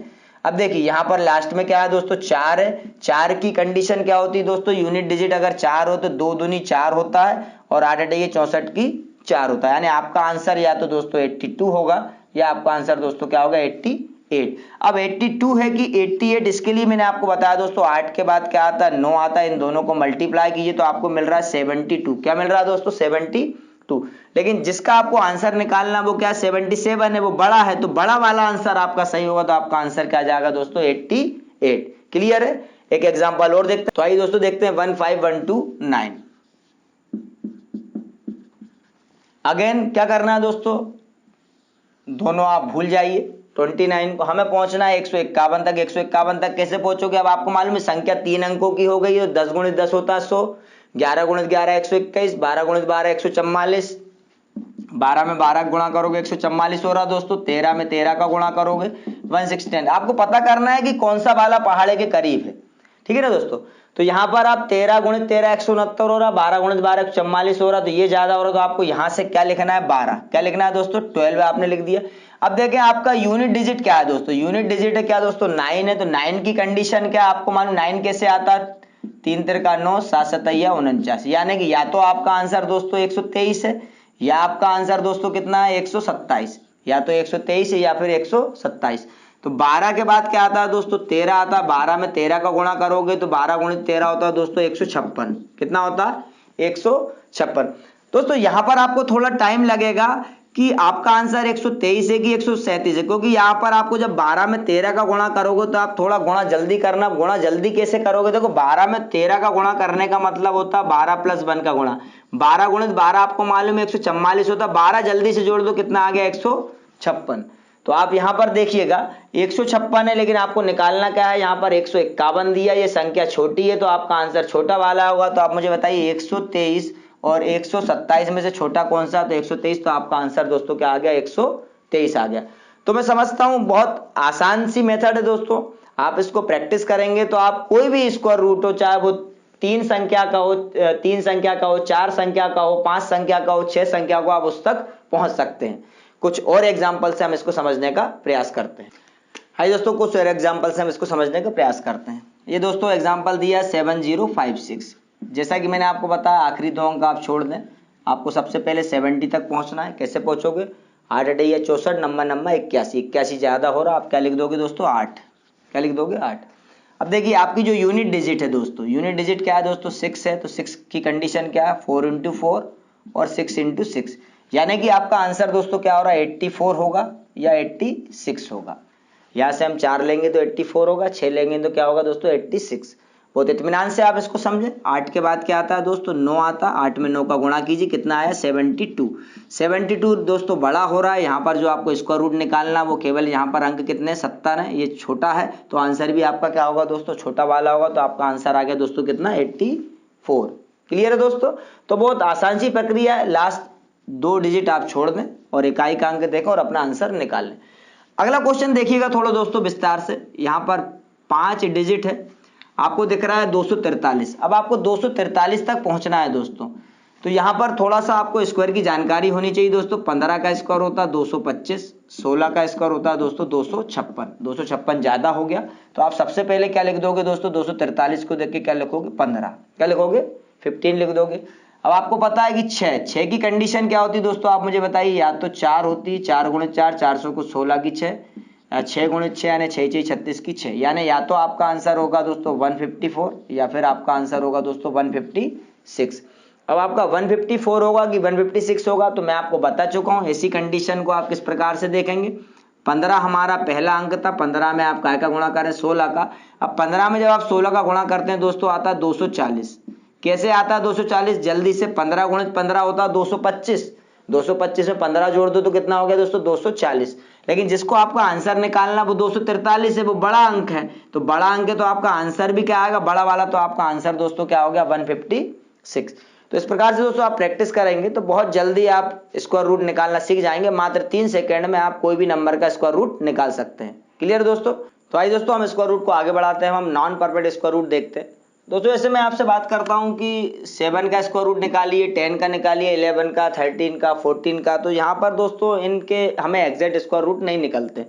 अब देखिए यहां पर लास्ट में क्या है दोस्तों? 4 है। 4 की कंडीशन क्या होती है दोस्तों? यूनिट डिजिट अगर 4 हो तो 2 दूनी 4 होता है और 8 अटैया 64 की 4 होता है, यानी आपका आंसर या तो दोस्तों 82 होगा या आपका आंसर दोस्तों क्या होगा 88। अब 82 है कि 88, इसके लिए मैंने आपको बताया दोस्तों 8 के बाद क्या आता है 9 आता है, इन दोनों को मल्टीप्लाई कीजिए तो आपको मिल रहा है 72। क्या मिल रहा है दोस्तों 72। लेकिन जिसका आपको आंसर निकालना वो क्या 77 है, वो बड़ा है, तो बड़ा वाला आंसर आपका सही होगा, तो आपका आंसर क्या जाएगा दोस्तों 88। क्लियर है। एक एग्जांपल और देखते हैं, तो आइए दोस्तों देखते हैं 15129। अगेन क्या करना है दोस्तों, दोनों आप भूल जाइए, 29 को हमें पहुंचना है 151 तक। 151 तक कैसे पहुंचोगे, अब आपको मालूम है संख्या 3 अंकों की हो गई है, 10 गुणित 10 होता है 100, 11 गुणित 11 121, 12 गुणित 12 144, 12 में 12 गुणा करोगे 144 हो रहा दोस्तों, 13 में 13 का गुणा करोगे 116। आपको पता करना है कि कौन सा वाला पहाड़े के करीब है, ठीक है ना दोस्तों। तो यहां पर आप 13 गुणित 13 169 हो रहा, 12 गुणित 12 144 हो रहा, तो ये ज्यादा हो रहा, तो आपको यहां से क्या लिखना है 12। क्या लिखना है दोस्तों 12 आपने लिख दिया। अब देखें आपका यूनिट डिजिट क्या है दोस्तों, यूनिट डिजिट है क्या दोस्तों 9 है, तो 9 की कंडीशन क्या आपको मालूम, 9 कैसे आता है 3 तिरका 9, 7 सतैया 49, यानी कि या तो आपका आंसर दोस्तों 123 है या आपका आंसर दोस्तों कितना है 127, या तो 123 है या फिर 127। तो 12 के बाद क्या आता है दोस्तों 13 आता है, 12 में 13 का गुणा करोगे तो 12 गुणित 13 होता है दोस्तों 156। कितना होता है 156। दोस्तों यहां पर आपको थोड़ा टाइम लगेगा कि आपका आंसर 123 है कि 137 है, क्योंकि यहां पर आपको जब 12 में 13 का गुणा करोगे तो आप थोड़ा गुणा जल्दी करना। गुणा जल्दी कैसे करोगे, देखो 12 में 13 का गुणा करने का मतलब होता है 12 + 1 का गुणा, 12 गुणित 12 आपको मालूम है 144 होता है, 12 जल्दी से जोड़ दो कितना आ गया 156। तो आप यहां पर देखिएगा 156 है, लेकिन आपको निकालना क्या है, यहां पर 151 दिया, ये संख्या छोटी है तो आपका आंसर छोटा वाला होगा। तो आप मुझे बताइए 123 और 127 में से छोटा कौन सा, तो 123, तो आपका आंसर दोस्तों क्या आ गया 123 आ गया। तो मैं समझता हूं बहुत आसान सी मेथड है दोस्तों, आप इसको प्रैक्टिस करेंगे तो आप कोई भी स्क्वायर रूट हो, चाहे वो 3 संख्या का हो, 3 संख्या का हो, 4 संख्या का हो, 5 संख्या का हो, 6 संख्या को, आप उस तक पहुंच सकते हैं। कुछ और एग्जाम्पल से हम इसको समझने का प्रयास करते हैं। हाय दोस्तों, कुछ और एग्जाम्पल से हम इसको समझने का प्रयास करते हैं। ये दोस्तों एग्जाम्पल दिया 7056। जैसा कि मैंने आपको बताया आखिरी 2 अंक आप छोड़ दें, आपको सबसे पहले 70 तक पहुंचना है। कैसे पहुंचोगे, 8 8 या 64, नंबर 81, 81 ज्यादा हो रहा, आप क्या लिख दोगे दोस्तों 8। क्या लिख दोगे 8। अब देखिए आपकी जो यूनिट डिजिट है दोस्तों, यूनिट डिजिट क्या है दोस्तों 6 है, तो 6 की कंडीशन क्या है 4 × 4 और 6 × 6, यानी कि आपका आंसर दोस्तों क्या हो रहा है 84 होगा या 86 होगा। यहां से हम 4 लेंगे तो 84 होगा, 6 लेंगे तो क्या होगा दोस्तों 86। बहुत इत्मीनान से आप इसको समझे। 8 के बाद क्या आता है दोस्तों 9 आता है, 8 में 9 का गुणा कीजिए कितना आया 72। 72 दोस्तों बड़ा हो रहा है, यहाँ पर जो आपको स्क्वायर रूट निकालना वो केवल यहाँ पर अंक कितने 70 है, ये छोटा है, तो आंसर भी आपका क्या होगा दोस्तों छोटा वाला होगा। तो आपका आंसर आ गया दोस्तों कितना 84। क्लियर है दोस्तों। तो बहुत आसान सी प्रक्रिया है, लास्ट 2 डिजिट आप छोड़ दें और इकाई का अंक देखें और अपना आंसर निकाल लें। अगला क्वेश्चन देखिएगा थोड़ा दोस्तों विस्तार से। यहाँ पर 5 डिजिट है, आपको दिख रहा है 243। अब आपको 243 तक पहुंचना है दोस्तों, तो यहाँ पर थोड़ा सा आपको स्क्वायर की जानकारी होनी चाहिए दोस्तों। 15 का स्क्वायर होता है 225, 16 का स्क्वायर होता है दोस्तों 256। 256 ज्यादा हो गया, तो आप सबसे पहले क्या लिख दोगे दोस्तों 243 को देख के क्या लिखोगे 15, क्या लिखोगे 15 लिख दोगे। अब आपको पता है कि 6 की कंडीशन क्या होती है दोस्तों, आप मुझे बताइए, या तो 4 होती, 4 × 4 400 को 16 की 6, 6 × 6 यानी 6 6 36 की 6, यानी या तो आपका आंसर होगा दोस्तों 154 या फिर आपका आंसर होगा दोस्तों 156। अब आपका 154 होगा कि 156 होगा, तो मैं आपको बता चुका हूं ऐसी कंडीशन को आप किस प्रकार से देखेंगे। 15 हमारा पहला अंक था, 15 में आप काय का गुणा करें 16 का। अब 15 में जब आप 16 का गुणा करते हैं दोस्तों आता है 240। कैसे आता है 240, जल्दी से 15 × 15 होता है 225। 225 में 15 जोड़ दो तो कितना हो गया दोस्तों 240। लेकिन जिसको आपका आंसर निकालना वो 243 है, वो बड़ा अंक है, तो बड़ा अंक है तो आपका आंसर भी क्या आएगा बड़ा वाला, तो आपका आंसर दोस्तों क्या हो गया 156। तो इस प्रकार से दोस्तों आप प्रैक्टिस करेंगे तो बहुत जल्दी आप स्क्वायर रूट निकालना सीख जाएंगे। मात्र 3 सेकंड में आप कोई भी नंबर का स्क्वायर रूट निकाल सकते हैं। क्लियर दोस्तों। तो आइए दोस्तों हम स्क्वायर रूट को आगे बढ़ाते हैं, हम नॉन परफेक्ट स्क्वायर रूट देखते हैं। दोस्तों ऐसे मैं आपसे बात करता हूं कि 7 का स्क्वायर रूट निकालिए, 10 का निकालिए, 11 का, 13 का, 14 का। तो यहाँ पर दोस्तों इनके हमें एग्जैक्ट स्क्वायर रूट नहीं निकलते।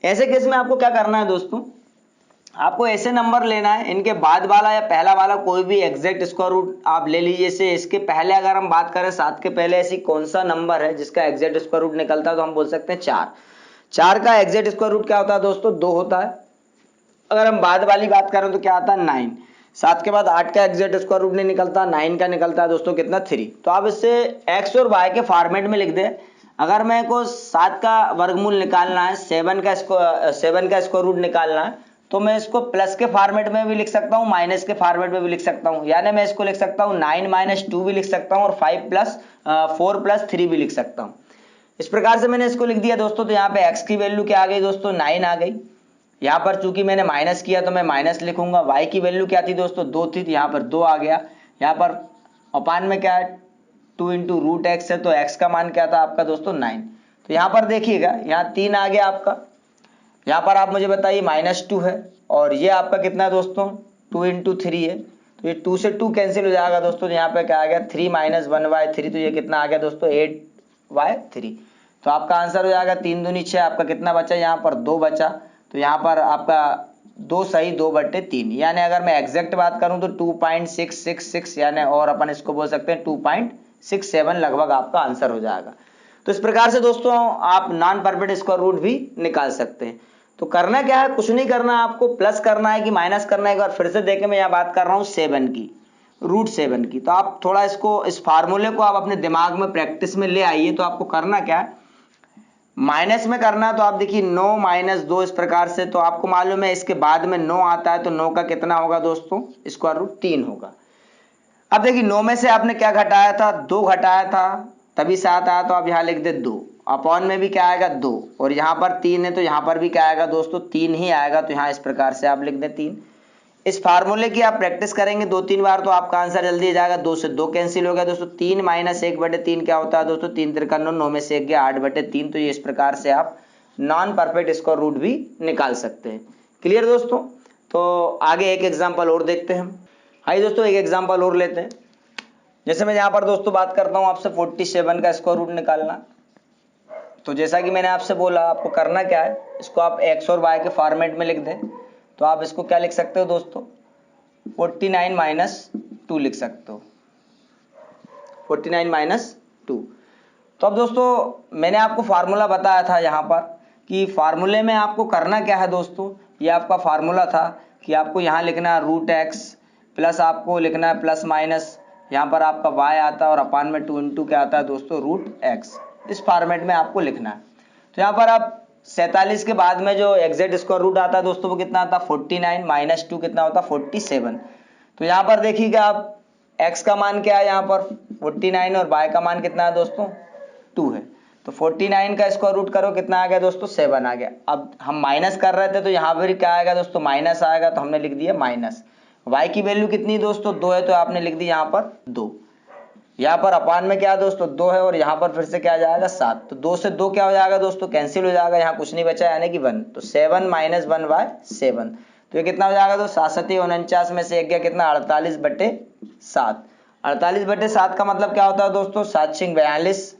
ऐसे केस में आपको क्या करना है दोस्तों, आपको ऐसे नंबर लेना है, इनके बाद वाला या पहला वाला कोई भी एग्जैक्ट स्क्वायर रूट आप ले लीजिए। जैसे इसके पहले अगर हम बात करें 7 के पहले ऐसी कौन सा नंबर है जिसका एग्जैक्ट स्क्वायर रूट निकलता है, तो हम बोल सकते हैं 4। 4 का एग्जैक्ट स्क्वायर रूट क्या होता है दोस्तों? 2 होता है। अगर हम बाद वाली बात करें तो क्या आता है? 9। 7 के बाद 8 का एग्जैक्ट स्क्वायर रूट नहीं निकलता, 9 का निकलता है दोस्तों कितना? 3। तो आप इससे एक्स और वाई के फॉर्मेट में लिख दें। अगर मेरे को 7 का वर्गमूल निकालना है, 7 का स्क्वायर रूट निकालना है, तो मैं इसको प्लस के फॉर्मेट में भी लिख सकता हूँ, माइनस के फॉर्मेट में भी लिख सकता हूँ। यानी मैं इसको लिख सकता हूँ 9 - 2 भी लिख सकता हूँ और 4 + 3 भी लिख सकता हूँ। इस प्रकार से मैंने इसको लिख दिया दोस्तों। तो यहाँ पे x की वैल्यू क्या आ गई दोस्तों? 9 आ गई। यहाँ पर चूंकि मैंने माइनस किया तो मैं माइनस लिखूंगा। y की वैल्यू क्या थी दोस्तों? 2 थी, तो यहाँ पर 2 आ गया। यहाँ पर अपान में क्या है? 2 × √x है, तो x का मान क्या था आपका दोस्तों? 9। तो यहाँ पर देखिएगा, यहाँ 3 आ गया आपका। यहाँ पर आप मुझे बताइए -2 है, और ये आपका कितना है दोस्तों? 2 × 3 है, तो ये 2 से 2 कैंसिल हो जाएगा दोस्तों। यहाँ पे क्या आ गया? 3 - 1/3, तो ये कितना आ गया दोस्तों? 8/3। तो आपका आंसर हो जाएगा 3 दूनी 6। आपका कितना बचा? यहाँ पर 2 बचा। तो यहाँ पर आपका 2 सही 2/3, यानी अगर मैं एग्जैक्ट बात करूं तो 2.666, यानी और अपन इसको बोल सकते हैं 2.67 लगभग आपका आंसर हो जाएगा। तो इस प्रकार से दोस्तों आप नॉन परफेक्ट स्क्वायर रूट भी निकाल सकते हैं। तो करना क्या है? कुछ नहीं करना, आपको प्लस करना है कि माइनस करना है। एक बार फिर से देखें, मैं यहाँ बात कर रहा हूँ 7 की, √7 की। तो आप थोड़ा इसको, इस फार्मूले को आप अपने दिमाग में प्रैक्टिस में ले आइए। तो आपको करना क्या है? माइनस में करना है। तो आप देखिए 9 - 2 इस प्रकार से। तो आपको मालूम है इसके बाद में 9 आता है, तो 9 का कितना होगा दोस्तों? स्क्वायर रूट 3 होगा। अब देखिए 9 में से आपने क्या घटाया था? 2 घटाया था, तभी 7 आया। तो आप यहाँ लिख दे 2। अपॉन में भी क्या आएगा? 2, और यहाँ पर 3 है, तो यहाँ पर भी क्या आएगा दोस्तों? 3 ही आएगा। तो यहाँ इस प्रकार से आप लिख दें 3। इस फार्मूले की आप प्रैक्टिस करेंगे 2-3 बार, तो आपका आंसर जल्दी आ जाएगा। 2 से 2 कैंसिल हो गया दोस्तों। 3 - 1/3 क्या होता है दोस्तों? 3 × 3 = 9, 9 में से 1 गया 8/3। तो ये इस प्रकार से आप नॉन परफेक्ट स्क्वायर रूट भी निकाल सकते हैं। क्लियर दोस्तों? तो आगे एक एग्जांपल और देखते हैं हम। आइए दोस्तों एक एग्जांपल और लेते हैं। जैसे मैं यहाँ पर दोस्तों बात करता हूँ आपसे 47 का स्क्वायर रूट निकालना। तो जैसा कि मैंने आपसे बोला, आपको करना क्या है? इसको आप एक्स और वाई के फॉर्मेट में लिख दें। तो आप इसको क्या लिख सकते हो दोस्तों? 49 - 2 लिख सकते हो। 49 - 2। तो अब दोस्तों मैंने आपको फार्मूला बताया था यहाँ पर, कि फार्मूले में आपको करना क्या है दोस्तों? ये आपका फार्मूला था कि आपको यहाँ लिखना है √x, प्लस आपको लिखना है प्लस माइनस, यहाँ पर आपका y आता है, और अपान में 2 × क्या आता है दोस्तों? √x। इस फॉर्मेट में आपको लिखना है। तो यहाँ पर आप 47 के बाद में जो एग्जैक्ट स्क्वायर रूट आता है दोस्तों, वो कितना आता है? 49 - 2 कितना होता है? 47। तो यहाँ पर देखिएगा आप, x का मान क्या है यहाँ पर? 49, और y का मान कितना है दोस्तों? 2 है। तो 49 का स्क्वायर रूट करो, कितना आ गया दोस्तों? 7 आ गया। अब हम माइनस कर रहे थे, तो यहाँ पर क्या आएगा दोस्तों? माइनस आएगा, तो हमने लिख दिया माइनस। y की वैल्यू कितनी दोस्तों? 2 है, तो आपने लिख दी यहाँ पर 2। यहाँ पर अपान में क्या है दोस्तों? 2 है, और यहाँ पर फिर से क्या आ जाएगा? 7। तो 2 से 2 क्या हो जाएगा दोस्तों? कैंसिल हो जाएगा, यहाँ कुछ नहीं बचा, यानी कि 1। तो 7 - 1/7। तो ये कितना हो जाएगा दोस्तों? 7 × 49 में से 1 गया कितना? 48/7। 48/7 का मतलब क्या होता है दोस्तों? 7 × 42,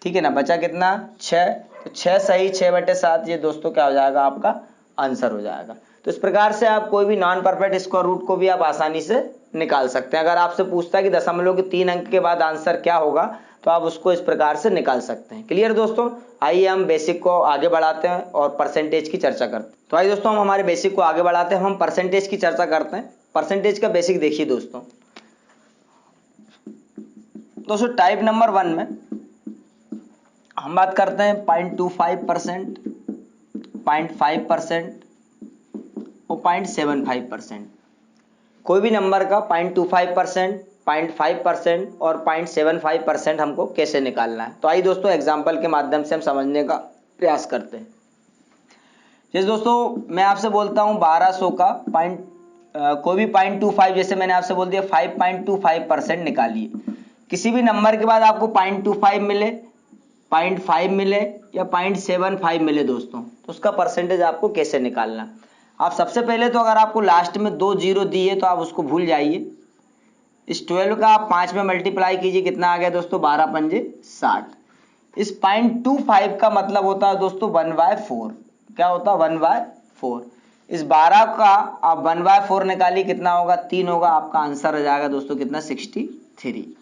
ठीक है ना। बचा कितना? 6। तो 6 सही 6/7, ये दोस्तों क्या हो जाएगा? आपका आंसर हो जाएगा। तो इस प्रकार से आप कोई भी नॉन परफेक्ट स्क्वायर रूट को भी आप आसानी से निकाल सकते हैं। अगर आपसे पूछता है कि दशमलव के 3 अंक के बाद आंसर क्या होगा, तो आप उसको इस प्रकार से निकाल सकते हैं। क्लियर दोस्तों? आइए हम बेसिक को आगे बढ़ाते हैं और परसेंटेज की चर्चा करते हैं। तो आइए दोस्तों हम हमारे बेसिक को आगे बढ़ाते हैं, हम परसेंटेज की चर्चा करते हैं। परसेंटेज का बेसिक देखिए दोस्तों। टाइप नंबर 1 में हम बात करते हैं 0.25%, 0.5% और 0.75%। कोई भी नंबर का 0.25%, 0.5% और 0.75% हमको कैसे निकालना है। तो आइए दोस्तों एग्जाम्पल के माध्यम से हम समझने का प्रयास करते हैं। जैसे दोस्तों मैं आपसे बोलता हूँ 1200 का कोई भी 0.25, जैसे मैंने आपसे बोल दिया 5.25% निकालिए। किसी भी नंबर के बाद आपको 0.25 मिले, 0.5 मिले या 0.75 मिले दोस्तों, तो उसका परसेंटेज आपको कैसे निकालना। आप सबसे पहले तो अगर आपको लास्ट में 2 जीरो दिए तो आप उसको भूल जाइए। इस 12 का आप 5 में मल्टीप्लाई कीजिए, कितना आ गया दोस्तों? 12 पंजे 60। इस 0.25 का मतलब होता है दोस्तों 1/4। क्या होता है? 1/4। इस 12 का आप 1/4 निकालिए, कितना होगा? 3 होगा। आपका आंसर आ जाएगा दोस्तों कितना? 63।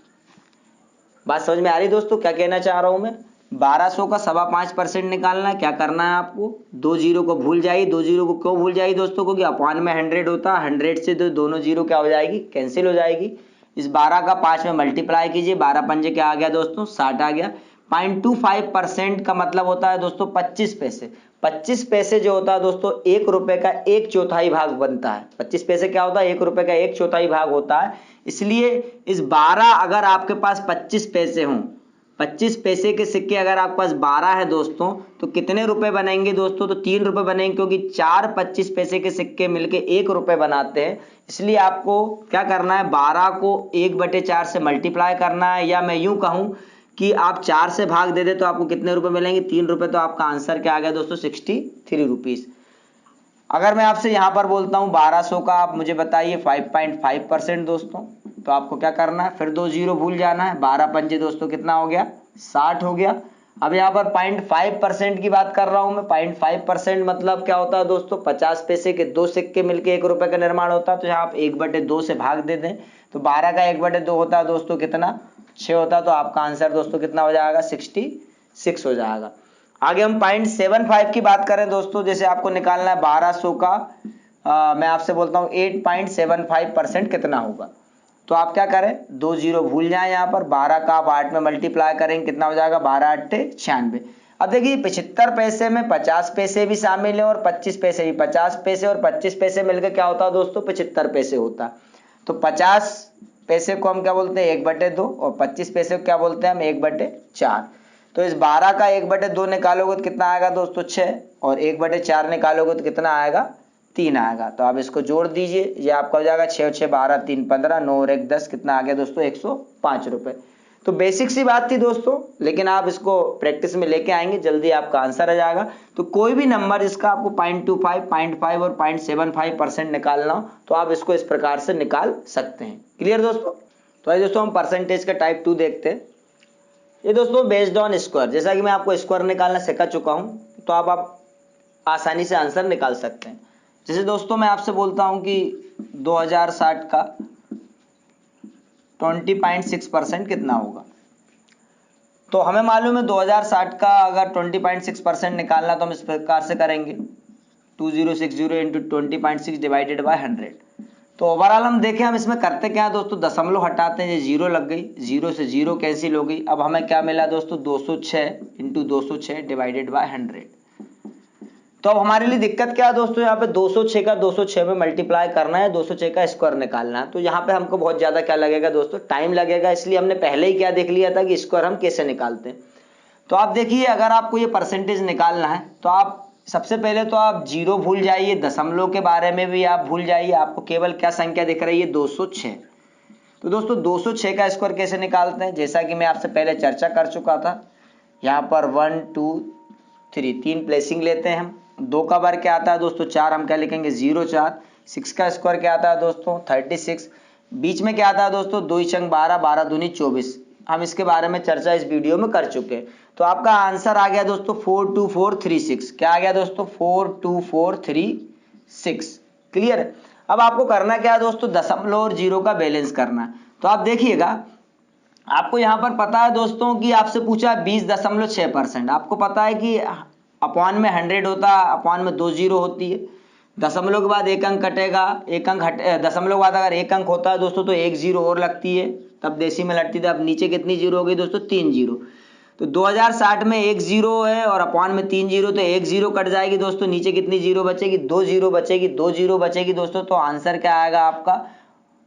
बात समझ में आ रही दोस्तों क्या कहना चाह रहा हूं मैं? 1200 का 5.25% निकालना है। क्या करना है आपको? 2 जीरो को भूल जाइए। 2 जीरो को क्यों भूल जाइए दोस्तों? क्योंकि अपॉन में 100 होता है, 100 से दोनों जीरो क्या हो जाएगी? कैंसिल हो जाएगी। इस 12 का 5 में मल्टीप्लाई कीजिए, 12 पंजे क्या आ गया दोस्तों? 60 आ गया। 0.25% का मतलब होता है दोस्तों 25 पैसे। 25 पैसे जो होता है दोस्तों 1 रुपए का 1/4 भाग बनता है। 25 पैसे क्या होता है? 1 रुपए का 1/4 भाग होता है। इसलिए इस 12, अगर आपके पास 25 पैसे हों, 25 पैसे के सिक्के अगर आपके पास 12 है दोस्तों, तो कितने रुपए बनेंगे दोस्तों? तो 3 रुपए बनेंगे, क्योंकि 4 25 पैसे के सिक्के मिलके 1 रुपए बनाते हैं। इसलिए आपको क्या करना है? 12 को 1/4 से मल्टीप्लाई करना है, या मैं यूं कहूं कि आप 4 से भाग दे दे तो आपको कितने रुपए मिलेंगे? 3 रुपए। तो आपका आंसर क्या आ गया दोस्तों? 63 रुपीज। अगर मैं आपसे यहां पर बोलता हूं 1200 का, आप मुझे बताइए 5.5% दोस्तों, तो आपको क्या करना है? फिर 2 जीरो भूल जाना है। 12 पंजे दोस्तों कितना हो गया? 60 हो गया। अब यहाँ पर 0.5% की बात कर रहा हूं मैं। 0.5% मतलब क्या होता है दोस्तों? 50 पैसे के 2 सिक्के मिलके 1 रुपए का निर्माण होता है। तो यहाँ आप 1/2 से भाग दे दें, तो 12 का 1/2 होता है दोस्तों कितना? 6 होता है। तो आपका आंसर दोस्तों कितना हो जाएगा? 66 हो जाएगा। आगे हम 0.75 की बात करें दोस्तों, जैसे आपको निकालना है 1200 का, मैं आपसे बोलता हूं 8.75% कितना होगा? तो आप क्या करें? 2 जीरो भूल जाएं। यहाँ पर 12 का आप 8 में मल्टीप्लाई करेंगे, कितना हो जाएगा? 12 8 96। अब देखिए 75 पैसे में 50 पैसे भी शामिल है और 25 पैसे भी। 50 पैसे और 25 पैसे मिलकर क्या होता है दोस्तों? 75 पैसे होता है। तो 50 पैसे को हम क्या बोलते हैं? 1/2, और 25 पैसे को क्या बोलते हैं हम? 1/4। तो इस 12 का 1/2 निकालोगे तो कितना आएगा दोस्तों? 6, और 1/4 निकालोगे तो कितना आएगा? 3 आएगा। तो आप इसको जोड़ दीजिए, ये आपका हो जाएगा 6 6 12 3 15 9 और 1 10। कितना आ गया दोस्तों? 105 रुपए। तो बेसिक सी बात थी दोस्तों, लेकिन आप इसको प्रैक्टिस में लेके आएंगे, जल्दी आपका आंसर आ जाएगा। तो कोई भी नंबर जिसका आपको 0.25, 0.5 और 0.75% निकालना हो, तो आप इसको इस प्रकार से निकाल सकते हैं। क्लियर दोस्तों? तो आइए दोस्तों हम परसेंटेज का टाइप 2 देखते हैं। ये दोस्तों बेस्ड ऑन स्क्वायर, जैसा कि मैं आपको स्क्वायर निकालना सिखा चुका हूं, तो आप आसानी से आंसर निकाल सकते हैं। जैसे दोस्तों मैं आपसे बोलता हूं कि 2060 का 20.6% कितना होगा? तो हमें मालूम है 2060 का अगर 20.6% निकालना, तो हम इस प्रकार से करेंगे 2060 इंटू 20.6 डिवाइडेड बाय 100। तो ओवरऑल हम देखें, हम इसमें करते क्या है दोस्तों? दशमलव हटाते हैं, ये जीरो लग गई, जीरो से जीरो कैंसिल हो गई। अब हमें क्या मिला दोस्तों? 206 इंटू 206 डिवाइडेड बाय 100। तो अब हमारे लिए दिक्कत क्या है दोस्तों? यहाँ पे 206 का 206 में मल्टीप्लाई करना है, 206 का स्क्वायर निकालना है। तो यहाँ पे हमको बहुत ज्यादा क्या लगेगा दोस्तों? टाइम लगेगा। इसलिए हमने पहले ही क्या देख लिया था कि स्क्वायर हम कैसे निकालते हैं। तो आप देखिए, अगर आपको ये परसेंटेज निकालना है, तो आप सबसे पहले तो आप जीरो भूल जाइए, दशमलव के बारे में भी आप भूल जाइए। आपको केवल क्या संख्या दिख रही है? 206। तो दोस्तों 206 का स्क्वायर कैसे निकालते हैं? जैसा कि मैं आपसे पहले चर्चा कर चुका था, यहाँ पर 1 2 3 3 प्लेसिंग लेते हैं हम। 2 का बार क्या आता है दोस्तों? 4, हम क्या लिखेंगे? 0 4। 6 का स्क्वायर क्या आता है दोस्तों? 36। बीच में क्या आता है दोस्तों? 2 छंग 12, 12 दूनी 24। हम इसके बारे में चर्चा इस वीडियो में कर चुके हैं। तो आपका आंसर आ गया दोस्तों 42436। क्या आ गया दोस्तों? 42436। क्लियर है? अब आपको करना क्या है दोस्तों? दशमलव और जीरो का बैलेंस करना है। तो आप देखिएगा, आपको यहां पर पता है दोस्तों कि आपसे पूछा 20.6%। आपको पता है कि अपॉन में 100 होता है, अपॉन में 2 जीरो होती है। दशमलव के बाद एक अंक कटेगा, एक अंक दशमलव के बाद अगर एक अंक होता है दोस्तों, तो एक जीरो और लगती है, तब डेसिमल हटती है। अब नीचे कितनी जीरो हो गई दोस्तों? 3 जीरो। तो 2060 में एक जीरो है और अपॉन में 3 जीरो, तो एक जीरो कट जाएगी दोस्तों। नीचे कितनी जीरो बचेगी? 2 जीरो बचेगी, 2 जीरो बचेगी दोस्तों। तो आंसर क्या आएगा आपका?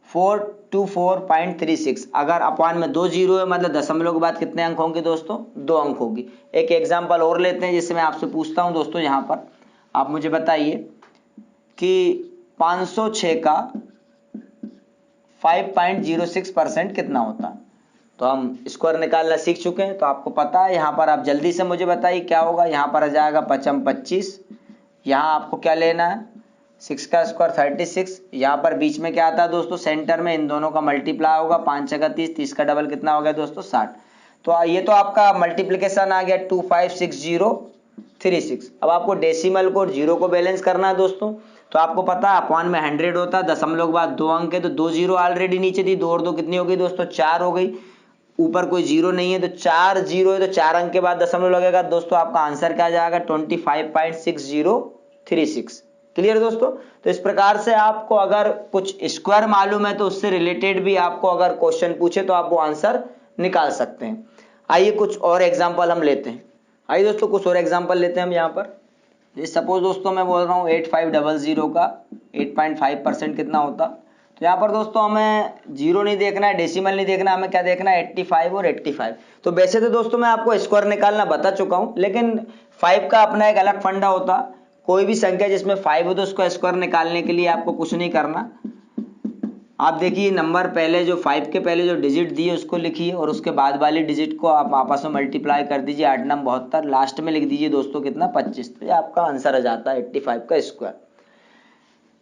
424.36। अगर अपॉन में 2 जीरो है, मतलब दशमलव के बाद कितने अंक होंगे दोस्तों? 2 अंक होगी। एक एग्जांपल और लेते हैं, जिससे मैं आपसे पूछता हूं दोस्तों, यहां पर आप मुझे बताइए कि 506 का 5.06% कितना होता है? तो हम स्क्वायर निकालना सीख चुके हैं, तो आपको पता है। यहां पर आप जल्दी से मुझे बताइए क्या होगा। यहां पर आ जाएगा 5 25। यहां आपको क्या लेना है? 6 का स्क्वायर 36। यहाँ पर बीच में क्या आता है दोस्तों? सेंटर में इन दोनों का मल्टीप्लाई होगा। 5 का 30, 30 का डबल कितना हो गया दोस्तों? 60। तो ये तो आपका मल्टीप्लीकेशन आ गया 256036। अब आपको डेसिमल को और जीरो को बैलेंस करना है दोस्तों। तो आपको पता है अपॉन में 100 होता है, दशमलव के बाद 2 अंक है तो 2 जीरो ऑलरेडी नीचे थी, 2 और 2 कितनी हो गई दोस्तों 4 हो गई, ऊपर कोई जीरो नहीं है तो 4 जीरो है तो 4 अंक के बाद दशमलव लगेगा दोस्तों, आपका आंसर क्या आ जाएगा 25.6036। क्लियर दोस्तों। तो इस प्रकार से आपको अगर कुछ स्क्वायर मालूम है तो उससे रिलेटेड भी आपको अगर क्वेश्चन पूछे तो आप वो आंसर निकाल सकते हैं। आइए कुछ और एग्जांपल हम लेते हैं। आइए दोस्तों कुछ और एग्जांपल लेते हैं हम यहाँ पर। सपोज दोस्तों मैं बोल रहा हूँ 8500 का 8.5% कितना होता। तो यहाँ पर दोस्तों हमें जीरो नहीं देखना है, डेसिमल नहीं देखना, हमें क्या देखना है 85 और 85। तो वैसे तो दोस्तों मैं आपको स्क्वायर निकालना बता चुका हूँ, लेकिन 5 का अपना एक अलग फंडा होता। कोई भी संख्या जिसमें 5 हो तो उसका स्क्वायर निकालने के लिए आपको कुछ नहीं करना। आप देखिए नंबर पहले जो 5 के पहले जो डिजिट दिए उसको लिखिए और उसके बाद वाली डिजिट को आप आपस में मल्टीप्लाई कर दीजिए, 8 9 72, लास्ट में लिख दीजिए दोस्तों कितना 25। तो ये आपका आंसर आ जाता है 85 का स्क्वायर।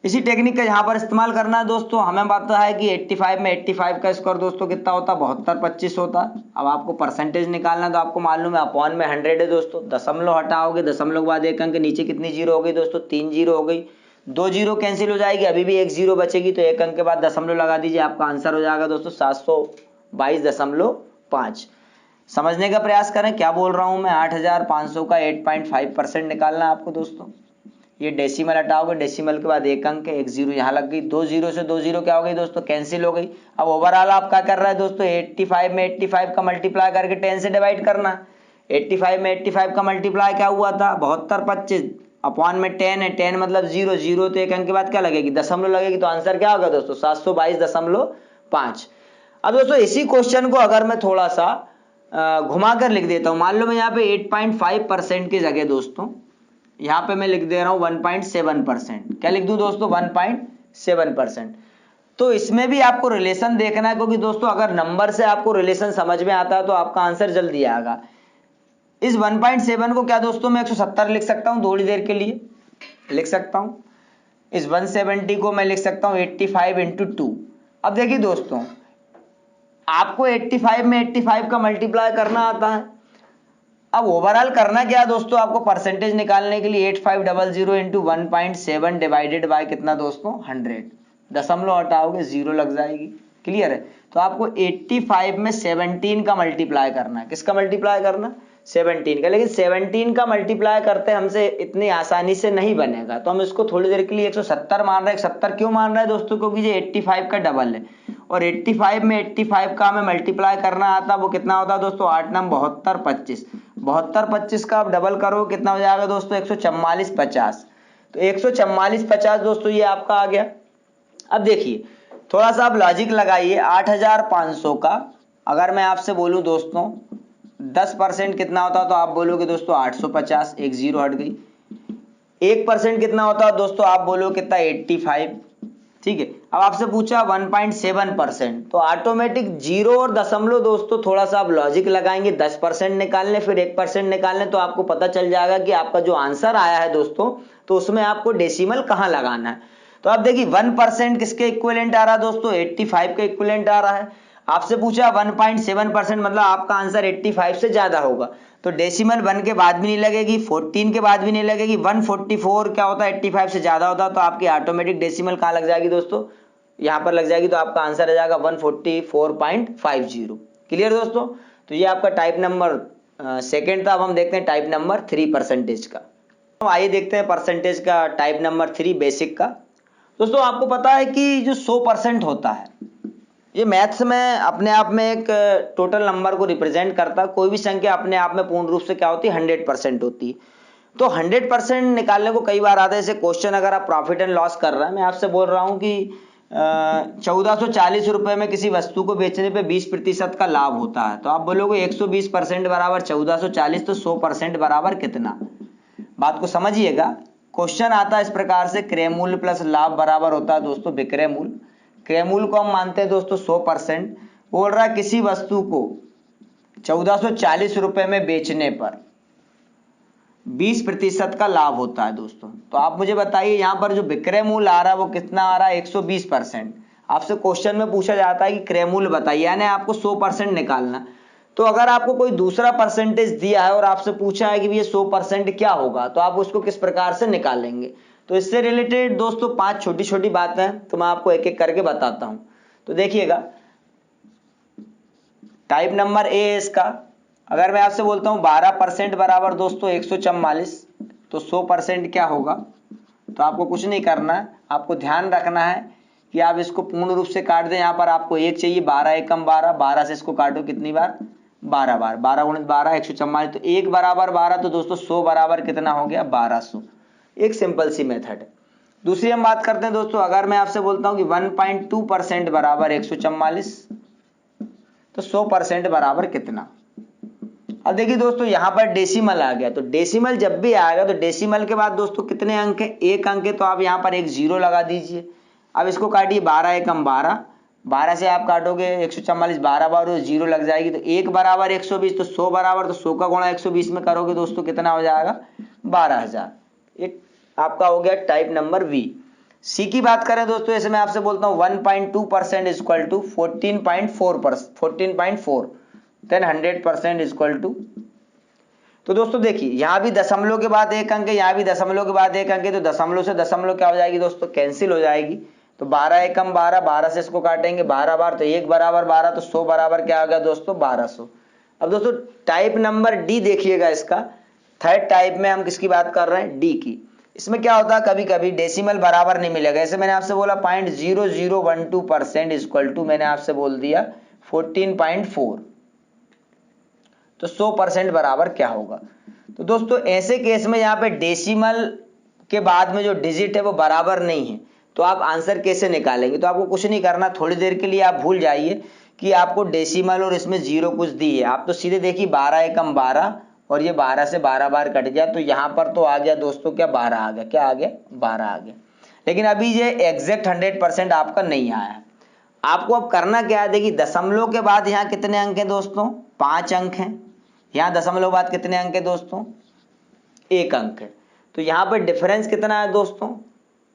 इसी टेक्निक का यहाँ पर इस्तेमाल करना है दोस्तों। हमें पता है कि 85 में 85 का स्क्वायर दोस्तों कितना होता है 7225 होता। अब आपको परसेंटेज निकालना तो आपको मालूम है अपॉन में 100 है दोस्तों, दशमलव हटाओगे, दशमलव के बाद एक अंक नीचे कितनी जीरो हो गई दोस्तों 3 जीरो हो गई, 2 जीरो कैंसिल हो जाएगी, अभी भी 1 जीरो बचेगी तो एक अंक के बाद दशमलव लगा दीजिए, आपका आंसर हो जाएगा दोस्तों 722.5। समझने का प्रयास करें क्या बोल रहा हूं मैं। 8500 का 8.5% निकालना है आपको दोस्तों। ये डेसिमल हटाओगे, डेसिमल के बाद एक अंक है, 1 जीरो यहाँ लग गई, 2 जीरो से 2 जीरो क्या हो गई दोस्तों कैंसिल हो गई। अब ओवरऑल आप क्या कर रहे हैं दोस्तों 85 में 85 का मल्टीप्लाई करके 10 से डिवाइड करना। 85 में 85 का मल्टीप्लाई क्या हुआ था 7225, अपॉन में 10 है, 10 मतलब जीरो, जीरो तो एक अंक के बाद क्या लगेगी दशमलव लगेगी, तो आंसर क्या होगा दोस्तों 722.5। अब दोस्तों इसी क्वेश्चन को अगर मैं थोड़ा सा घुमा कर लिख देता हूं, मान लो मैं यहाँ पे 8.5% की जगह दोस्तों यहाँ पे मैं लिख दे रहा हूं 1.7%। क्या लिख दूं दोस्तों 1.7%। तो इसमें भी आपको रिलेशन देखना है, क्योंकि दोस्तों अगर नंबर से आपको रिलेशन समझ में आता है तो आपका आंसर जल्दी आएगा। इस 1.7 को क्या दोस्तों मैं 170 लिख सकता हूं, थोड़ी देर के लिए लिख सकता हूं। इस 170 को मैं लिख सकता हूं 85 इंटू 2। अब देखिए दोस्तों आपको 85 में 85 का मल्टीप्लाई करना आता है। अब ओवरऑल करना क्या है दोस्तों, आपको परसेंटेज निकालने के लिए 8500 इंटू 1.7 डिवाइडेड बाय कितना दोस्तों 100, दशमलव हटाओगे जीरो लग जाएगी। क्लियर है। तो आपको 85 में 17 का मल्टीप्लाई करना है। किसका मल्टीप्लाई करना 17 का। लेकिन 17 का मल्टीप्लाई करते हमसे इतनी आसानी से नहीं बनेगा, तो हम इसको थोड़ी देर के लिए 170 मान रहे हैं। 170 क्यों मान रहे हैं दोस्तों, क्योंकि ये 85 का डबल है और 85 में 85 का हमें मल्टीप्लाई करना आता, वो कितना होता है दोस्तों 8 9 72 25। 72 25 का आप डबल करो कितना हो जाएगा दोस्तों 144.50। तो 144.50 दोस्तों ये आपका आ गया। अब देखिए थोड़ा सा आप लॉजिक लगाइए। 8500 का अगर मैं आपसे बोलूं दोस्तों 10% कितना होता तो आप बोलोगे दोस्तों 850, एक जीरो हट गई। 1% कितना होता है दोस्तों, आप बोलो कितना 85। ठीक है। अब आपसे पूछा 1.7%, तो ऑटोमेटिक जीरो और दशमलव दोस्तों थोड़ा सा आप लॉजिक लगाएंगे, 10% निकालने फिर 1% निकालने, तो आपको पता चल जाएगा कि आपका जो आंसर आया है दोस्तों तो उसमें आपको डेसिमल कहां लगाना है। तो आप देखिए 1% किसके इक्विवेलेंट आ रहा है दोस्तों 85 के इक्विवेलेंट आ रहा है। आपसे पूछा 1.7% मतलब आपका आंसर 85 से ज्यादा होगा, तो डेसिमल 1 के बाद भी नहीं लगेगी, 14 के बाद भी नहीं लगेगी। 144 क्या होता है 85 से ज्यादा होता है, तो आपकी ऑटोमेटिक डेसिमल कहां लग जाएगी दोस्तों यहां पर लग जाएगी, तो आपका आंसर आ जाएगा 144.50। क्लियर दोस्तों। तो ये आपका टाइप नंबर सेकेंड था। अब हम देखते हैं टाइप नंबर 3 परसेंटेज का। तो आइए देखते हैं परसेंटेज का टाइप नंबर 3 बेसिक का। दोस्तों आपको पता है कि जो 100% होता है ये मैथ्स में अपने आप में एक टोटल नंबर को रिप्रेजेंट करता है। कोई भी संख्या अपने आप में पूर्ण रूप से क्या होती है 100% होती है। तो 100% निकालने को कई बार आता है। जैसे क्वेश्चन अगर आप प्रॉफिट एंड लॉस कर रहे हैं, मैं आपसे बोल रहा हूं कि 1440 रुपए में किसी वस्तु को बेचने पे 20% का लाभ होता है, तो आप बोलोगे 120% बराबर 1440, तो 100% बराबर कितना। बात को समझिएगा। क्वेश्चन आता है इस प्रकार से, क्रय मूल्य प्लस लाभ बराबर होता है दोस्तों विक्रय मूल्य। क्रय मूल्य को हम मानते हैं दोस्तों 100%। बोल रहा है किसी वस्तु को 1440 रुपए में बेचने पर 20% का लाभ होता है दोस्तों। तो आप मुझे बताइए यहां पर जो विक्रय मूल्य आ रहा है वो कितना आ रहा है 120%। आपसे क्वेश्चन में पूछा जाता है कि क्रय मूल्य बताइए, यानी आपको 100% निकालना। तो अगर आपको कोई दूसरा परसेंटेज दिया है और आपसे पूछा है कि ये 100% क्या होगा, तो आप उसको किस प्रकार से निकालेंगे। तो इससे रिलेटेड दोस्तों 5 छोटी छोटी बातें हैं, तो मैं आपको एक एक करके बताता हूं। तो देखिएगा, टाइप नंबर ए है इसका। अगर मैं आपसे बोलता हूं 12% बराबर दोस्तों 144, तो 100% क्या होगा? तो आपको कुछ नहीं करना है, आपको ध्यान रखना है कि आप इसको पूर्ण रूप से काट दें। यहाँ पर आपको 1 चाहिए, 12 एकम 12, 12 से इसको काटो कितनी बार? 12 बार। 12 गुणित 12 144, तो 1 बराबर 12, तो दोस्तों 100 बराबर कितना हो गया? 1200। एक सिंपल सी मेथड है। दूसरी हम बात करते हैं दोस्तों, अगर मैं आपसे बोलता हूं कि 1.2% बराबर 144, तो 100% बराबर कितना? अब देखिए दोस्तों, यहां पर डेसिमल आ गया, तो डेसिमल जब भी आएगा तो डेसिमल के बाद दोस्तों कितने अंक है? एक अंक है, तो आप यहां पर एक जीरो लगा दीजिए। अब इसको काटिए, 12 एकम 12, 12 से आप काटोगे 144, 12 बार जीरो लग जाएगी, तो 1 बराबर 120, तो 100 बराबर, तो 100 का गुणा 120 में करोगे दोस्तों कितना हो जाएगा? 12,000। एक आपका हो गया टाइप नंबर बी। सी की बात करें दोस्तों, जैसे मैं आपसे बोलता हूं 1.2% equal to 14.4, then 100% equal to, तो दोस्तों देखिए यहां भी दशमलव के बाद एक अंक है, यहां भी दशमलव के बाद एक अंक है, तो दशमलव से दशमलव क्या हो जाएगी दोस्तों? कैंसिल हो जाएगी। तो 12 एकम 12, 12 से इसको काटेंगे 12 बार, तो 1 बराबर 12, तो 100 बराबर क्या हो गया दोस्तों? 1200। अब दोस्तों टाइप नंबर डी देखिएगा, इसका थर्ड टाइप में हम किसकी बात कर रहे हैं? डी की। इसमें क्या होता है, कभी कभी डेसिमल बराबर नहीं मिलेगा। जैसे मैंने आपसे बोला 0.0012% इक्वल टू, मैंने आपसे बोल दिया 14.4, तो 100% बराबर क्या होगा? तो दोस्तों ऐसे केस में यहाँ पे डेसिमल के बाद में जो डिजिट है वो बराबर नहीं है, तो आप आंसर कैसे निकालेंगे? तो आपको कुछ नहीं करना, थोड़ी देर के लिए आप भूल जाइए कि आपको डेसिमल और इसमें जीरो कुछ दी है। आप तो सीधे देखिए 12 एकम 12, और ये 12 से 12 बार कट गया, तो यहाँ पर तो आ गया दोस्तों क्या? 12 आ गया। क्या आ गया? 12 आ गया। लेकिन अभी ये एग्जैक्ट 100% आपका नहीं आया है। आपको अब करना क्या है? देखिए दशमलव के बाद यहाँ कितने अंक हैं दोस्तों? 5 अंक हैं। यहाँ दशमलव बाद कितने अंक है दोस्तों? 1 अंक है। तो यहाँ पर डिफरेंस कितना है दोस्तों?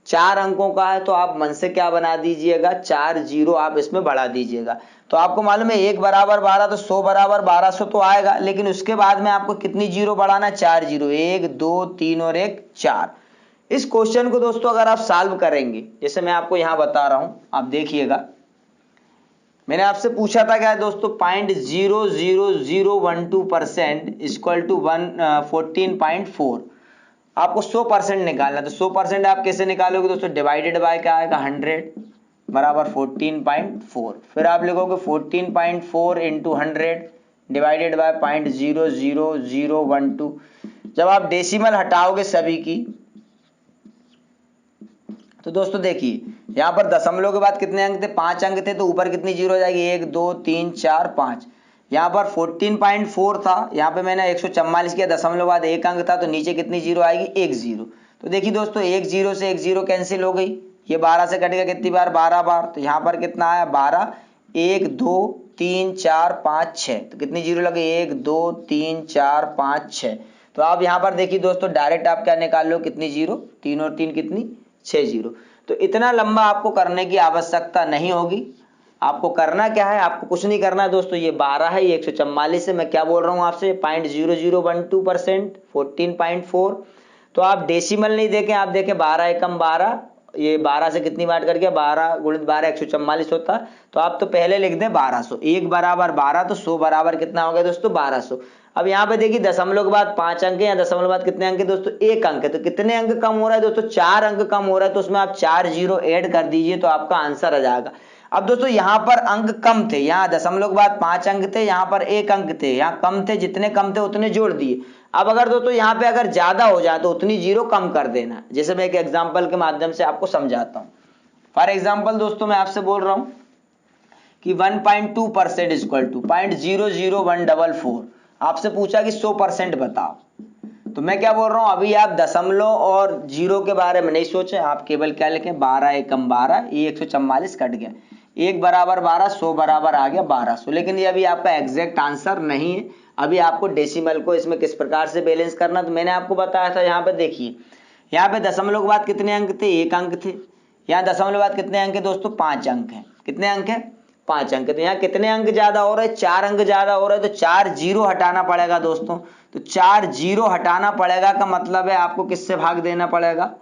4 अंकों का है। तो आप मन से क्या बना दीजिएगा? 4 जीरो आप इसमें बढ़ा दीजिएगा। तो आपको मालूम है 1 बराबर 12, तो 100 बराबर 1200 तो आएगा, लेकिन उसके बाद में आपको कितनी जीरो बढ़ाना? 4 जीरो, 1 2 3 और 1 4। इस क्वेश्चन को दोस्तों अगर आप सॉल्व करेंगे, जैसे मैं आपको यहाँ बता रहा हूँ, आप देखिएगा, मैंने आपसे पूछा था क्या दोस्तों? 0.00012% इक्वल टू 14.4। आपको 100% निकालना, तो 100% आप कैसे निकालोगे दोस्तों? डिवाइडेड बाय क्या आएगा? 100 बराबर 14.4। फिर आप लिखोगे 14.4 इंटू 100 डिवाइडेड बाय 0.00012। जब आप डेसिमल हटाओगे सभी की, तो दोस्तों देखिए यहां पर दशमलव के बाद कितने अंक थे? 5 अंक थे, तो ऊपर कितनी जीरो हो जाएगी? 1 2 3 4 5। यहाँ पर 14.4 था, यहाँ पे मैंने 144 किया, दशमलव बाद 1 अंक था, तो नीचे कितनी जीरो आएगी? 1 जीरो। तो देखिए दोस्तों 1 जीरो से 1 जीरो कैंसिल हो गई, ये 12 से कट गया कितनी बार? 12 बार। तो यहाँ पर कितना आया? 12, 1 2 3 4 5 6, तो कितनी जीरो लगी? 1 2 3 4 5 6। तो आप यहाँ पर देखिए दोस्तों डायरेक्ट आप क्या निकाल लो? कितनी जीरो? 3 और 3 कितनी? 6 जीरो। तो इतना लंबा आपको करने की आवश्यकता नहीं होगी। आपको करना क्या है? आपको कुछ नहीं करना है दोस्तों। ये 12 है, ये 144 है। मैं क्या बोल रहा हूं आपसे? 0.0012%, 14.4। तो आप डेसिमल नहीं देखें, आप देखें 12 एकम 12, ये 12 से कितनी बार कर गया? 12 गुणित 12 144 होता। तो आप तो पहले लिख दें 1200। 1 बराबर 12, तो 100 बराबर कितना हो गया दोस्तों? 1200। अब यहाँ पे देखिए दशमलव के बाद 5 अंक है, या दशमलव के बाद कितने अंक है दोस्तों? 1 अंक है। तो कितने अंक कम हो रहा है दोस्तों? 4 अंक कम हो रहा है, तो उसमें आप 4 जीरो ऐड कर दीजिए, तो आपका आंसर आ जाएगा। अब दोस्तों यहां पर अंक कम थे, यहां दशमलव के बाद 5 अंक थे, यहां पर 1 अंक थे, यहां कम थे, जितने कम थे उतने जोड़ दिए। अब अगर दोस्तों यहां पे अगर ज्यादा हो जाए तो उतनी जीरो कम कर देना। जैसे मैं एक एग्जांपल के माध्यम से आपको समझाता हूं। फॉर एग्जांपल दोस्तों मैं आपसे बोल रहा हूं कि 1.2% इक्वल टू 0.00144। आपसे पूछा कि 100% बताओ, तो मैं क्या बोल रहा हूं? अभी आप दशमलव और जीरो के बारे में नहीं सोचे, आप केवल क्या लिखें? 12 एकम 12, ये 144 कट गया, 1 बराबर 12, 100 बराबर आ गया 1200। लेकिन ये अभी आपका एग्जैक्ट आंसर नहीं है। अभी आपको डेसिमल को इसमें किस प्रकार से बैलेंस करना, तो मैंने आपको बताया था। यहाँ पे देखिए, यहाँ पे दशमलव के बाद कितने अंक थे? 1 अंक थे। यहाँ दशमलव के बाद कितने अंक है दोस्तों? 5 अंक है। कितने अंक है? 5 अंक। तो यहाँ कितने अंक ज्यादा हो रहे हैं? 4 अंक ज्यादा हो रहे हैं, तो 4 जीरो हटाना पड़ेगा दोस्तों। तो 4 जीरो हटाना पड़ेगा का मतलब है आपको किससे भाग देना पड़ेगा?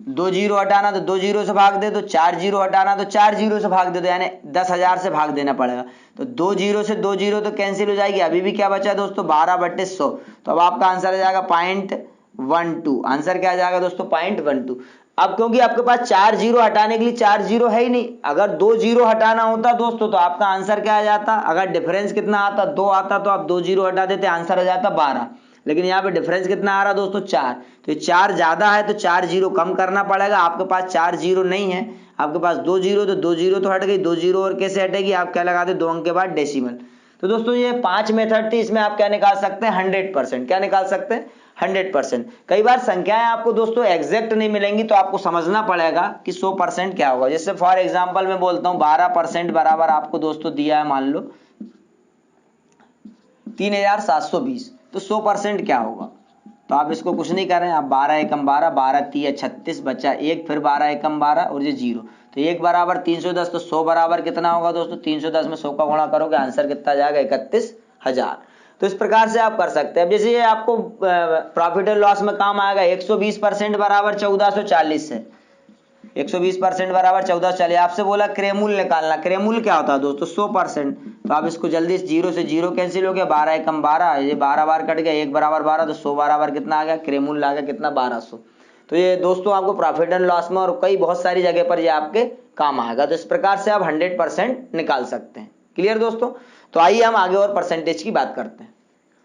2 जीरो हटाना तो 2 जीरो से भाग दे दो, 4 जीरो हटाना तो 4 जीरो से भाग दे दो, यानी 10,000 से भाग देना पड़ेगा। तो 2 जीरो से 2 जीरो तो कैंसिल हो जाएगी, अभी भी क्या बचा दोस्तों 12/100। तो अब आपका आंसर आ जाएगा 0.12। आंसर क्या आ जाएगा दोस्तों 0.12। अब क्योंकि आपके पास 4 जीरो हटाने के लिए 4 जीरो है ही नहीं, अगर 2 जीरो हटाना होता दोस्तों तो आपका आंसर क्या आ जाता, अगर डिफरेंस कितना आता 2 आता तो आप 2 जीरो हटा देते, आंसर आ जाता 12। लेकिन यहाँ पे डिफरेंस कितना आ रहा दोस्तों 4, तो ये 4 ज्यादा है तो 4 जीरो कम करना पड़ेगा। आपके पास 4 जीरो नहीं है, आपके पास 2 जीरो, तो 2 जीरो तो हट गई, 2 जीरो और कैसे हटेगी, आप क्या लगाते 2 अंक के बाद डेसिमल। तो दोस्तों ये 5 मेथड थी, इसमें आप क्या निकाल सकते हैं 100%। क्या निकाल सकते हैं 100%। कई बार संख्याएं आपको दोस्तों एग्जैक्ट नहीं मिलेंगी तो आपको समझना पड़ेगा कि 100% क्या होगा। जैसे फॉर एग्जांपल मैं बोलता हूं 12% बराबर आपको दोस्तों दिया है मान लो 3720, तो 100% क्या होगा। तो आप इसको कुछ नहीं कर रहे हैं, आप 12 एकम 12, 12 तिया 36 बचा 1, फिर 12 एकम 12 और ये 0, तो 1 बराबर 310। तो 100 बराबर कितना होगा दोस्तों 310 में 100 का गुणा करोगे आंसर कितना आ जाएगा 31,000। तो इस प्रकार से आप कर सकते हैं। अब जैसे ये आपको प्रॉफिट एंड लॉस में काम आएगा 120% बराबर 1440 है, 120% बराबर 1440। आपसे बोला क्रेमूल निकालना, क्रेमूल क्या होता है दोस्तों 100%। तो आप इसको जल्दी 0 से 0 कैंसिल हो गया, 12 एकम 12, ये 12 बार कट गया, 1 बराबर 12, तो 100 बराबर कितना आ गया क्रेमूल आ गया कितना 1200। तो ये दोस्तों आपको प्रॉफिट एंड लॉस में और कई बहुत सारी जगह पर ये आपके काम आएगा। तो इस प्रकार से आप 100% निकाल सकते हैं। क्लियर दोस्तों। तो आइए हम आगे और परसेंटेज की बात करते हैं।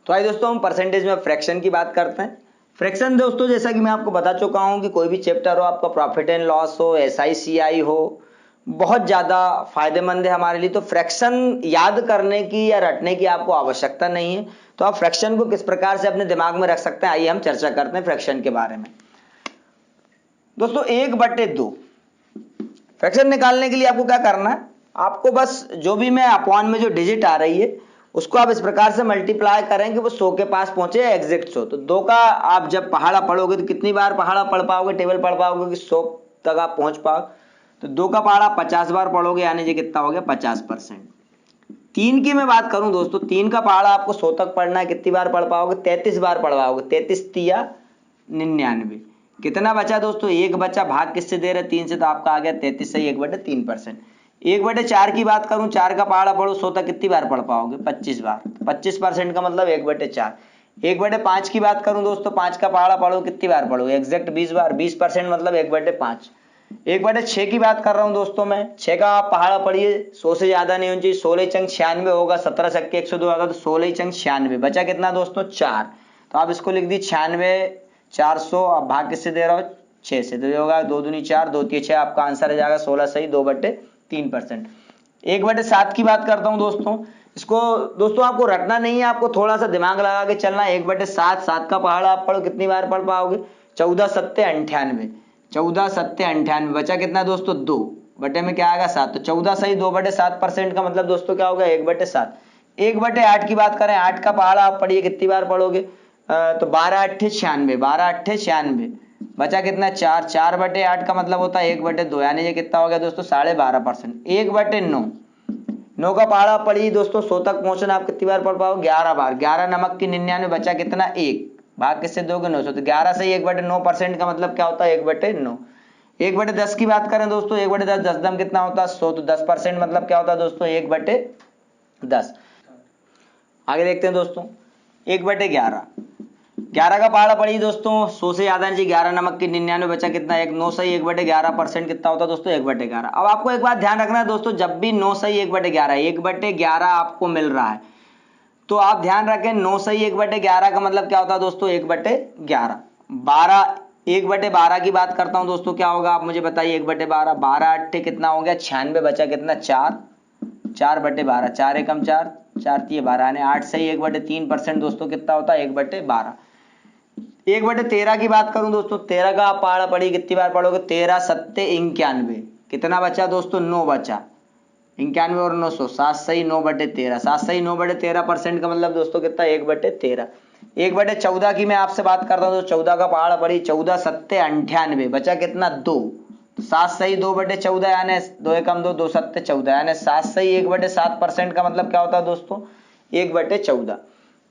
तो आइए दोस्तों हम परसेंटेज में फ्रैक्शन की बात करते हैं। फ्रैक्शन दोस्तों जैसा कि मैं आपको बता चुका हूं कि कोई भी चैप्टर हो, आपका प्रॉफिट एंड लॉस हो, SICI हो, बहुत ज्यादा फायदेमंद है हमारे लिए। तो फ्रैक्शन याद करने की या रटने की आपको आवश्यकता नहीं है। तो आप फ्रैक्शन को किस प्रकार से अपने दिमाग में रख सकते हैं, आइए हम चर्चा करते हैं फ्रैक्शन के बारे में। दोस्तों 1/2 फ्रैक्शन निकालने के लिए आपको क्या करना है, आपको बस जो भी मैं अपॉन में जो डिजिट आ रही है उसको आप इस प्रकार से मल्टीप्लाई करें कि वो 100 के पास पहुंचे एग्जैक्ट 100। तो 2 का आप जब पहाड़ा पढ़ोगे तो कितनी बार पहाड़ा पढ़ पाओगे, टेबल पढ़ पाओगे कि 100 तक आप पहुंच पाओ। तो 2 का पहाड़ा 50 बार पढ़ोगे, यानी ये कितना हो गया 50%। 3 की मैं बात करूं दोस्तों, 3 का पहाड़ा आपको 100 तक पढ़ना है, कितनी बार पढ़ पाओगे 33 बार पढ़ पाओगे, 33 तिया 99। कितना बचा दोस्तों 1 बचा, भाग किससे दे रहे 3 से, तो आपका आ गया 33 से 1/3%। 1/4 की बात करूं, 4 का पहाड़ा पढ़ो 100 तक कितनी बार पढ़ पाओगे 25 बार, 25% का मतलब 1/4। 1/5 की बात करूं दोस्तों, 5 का पहाड़ा पढ़ो कितनी बार पढ़ोगे एग्जैक्ट 20 बार, 20% मतलब 1/5। 1/6 की बात कर रहा हूं दोस्तों मैं, 6 का आप पहाड़ा पढ़िए 100 से ज्यादा नहीं होनी चाहिए, 16 चंग 96 होगा, 17 छक्के 102 होगा, तो 16 चंग 96 बचा कितना दोस्तों 4। तो आप इसको लिख दी 96 400, आप भाग किससे दे रहा हो 6 से, तो ये होगा 2 दूनी 4 2 3 6, आपका आंसर आ जाएगा 16 सही 2/3%। 1/7 की बात करता हूं दोस्तों, इसको दोस्तों आपको रटना नहीं है, आपको थोड़ा सा दिमाग लगा के चलना है। 1/7, 7 का पहाड़ा आप पढ़ो कितनी बार पढ़ पाओगे 14 7 98, 14 7 98 बचा कितना दोस्तों 2 बटे में क्या आएगा 7, तो 14 सही 2/7% का मतलब दोस्तों क्या होगा 1/7। 1/8 की बात करें, 8 का पहाड़ा आप पढ़िए कितनी बार पढ़ोगे, तो 12 8 96, 12 8 96 बचा कितना 4, 4/8 का मतलब होता है 1/2, यानी ये कितना हो गया दोस्तों 12.5%। 1/9, 9 का पहाड़ा पढ़िए दोस्तों 100 तक पहुंचना आप कितनी बार पढ़ पाओ 11 बार, 11 नमक की 99 बचा कितना 1, भाग किससे दोगे 900, तो 11 से 1/9% का मतलब क्या होता है 1/9। 1/10 की बात करें दोस्तों, 1/10 10 दम कितना होता है 100, तो 10% मतलब क्या होता है दोस्तों 1/10। आगे देखते हैं दोस्तों 1/11, 11 का पहाड़ा पढ़िए दोस्तों 100 से ज्यादा नहीं, 11 नमक की 99 बचा कितना 1, 9 सही 1/11% कितना होता है दोस्तों 1/11। अब आपको एक बात ध्यान रखना है दोस्तों, जब भी 9 सही 1/11, 1/11 आपको मिल रहा है तो आप ध्यान रखें 9 सही 1/11 का मतलब क्या होता है दोस्तों 1/11। 12 1/12 की बात करता हूं दोस्तों, क्या होगा आप मुझे बताइए 1/12, 12 8 कितना हो गया 96 बचा कितना 4, 4/12, 4 एकम 4, 4 तिये 12, यानी 8 सही 1/3% दोस्तों कितना होता है 1/12। 1/13 की बात करूं दोस्तों, 13 का आप पहाड़ा पढ़िए कितनी बार पढ़ोगे 13 7 91, कितना बचा दोस्तों 9 बचा, 91 और 900, 7 सही 9/13, 7 सही 9/13% का मतलब दोस्तों कितना 1/13। 1/14 की मैं आपसे बात करता हूं तो 14 का पहाड़ा पढ़िए 14 7 98 बचा कितना 2, 7 सही 2/14, यानी 2 एकम 2 2 7 14, यानी 7 सही 1/7% का मतलब क्या होता है दोस्तों 1/14।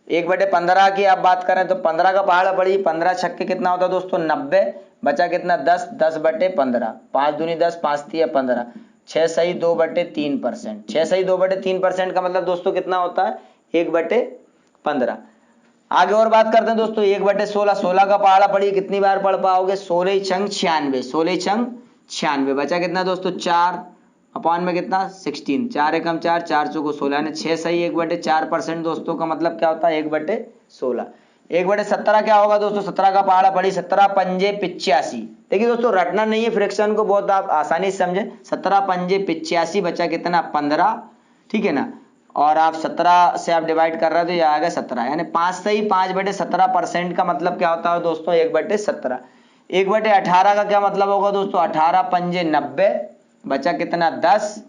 1/15 की आप बात करें तो 15 का पहाड़ा पढ़िए 15 छक्के कितना होता है दोस्तों 90 बचा कितना 10, 10/15, 5 दूनी 10, 5 तिया 15, 6 सही 2/3%, 6 सही 2/3% का मतलब दोस्तों कितना होता है 1/15। आगे और बात करते हैं दोस्तों 1/16, 16 का पहाड़ा पढ़िए कितनी बार पढ़ पाओगे, 16 छंग 96, 16 छंग 96, बचा कितना दोस्तों 4 अपॉन में कितना 16, 4 एकम 4, 4 चौको 16, यानी 6 सही 1/4% दोस्तों का मतलब क्या होता है 1/16। 1/17 क्या होगा दोस्तों, 17 का पहाड़ा पढ़ी 17 पंजे 85। देखिए दोस्तों रटना नहीं है फ्रैक्शन को, बहुत आप आसानी से समझे। 17 पंजे 85 बचा कितना 15, ठीक है ना, और आप 17 से आप डिवाइड कर रहे हो तो ये आएगा 17, यानी 5 सही 5/17% का मतलब क्या होता है दोस्तों 1/17। 1/18 का क्या मतलब होगा दोस्तों, 18 पंजे 90, बचा कितना 10,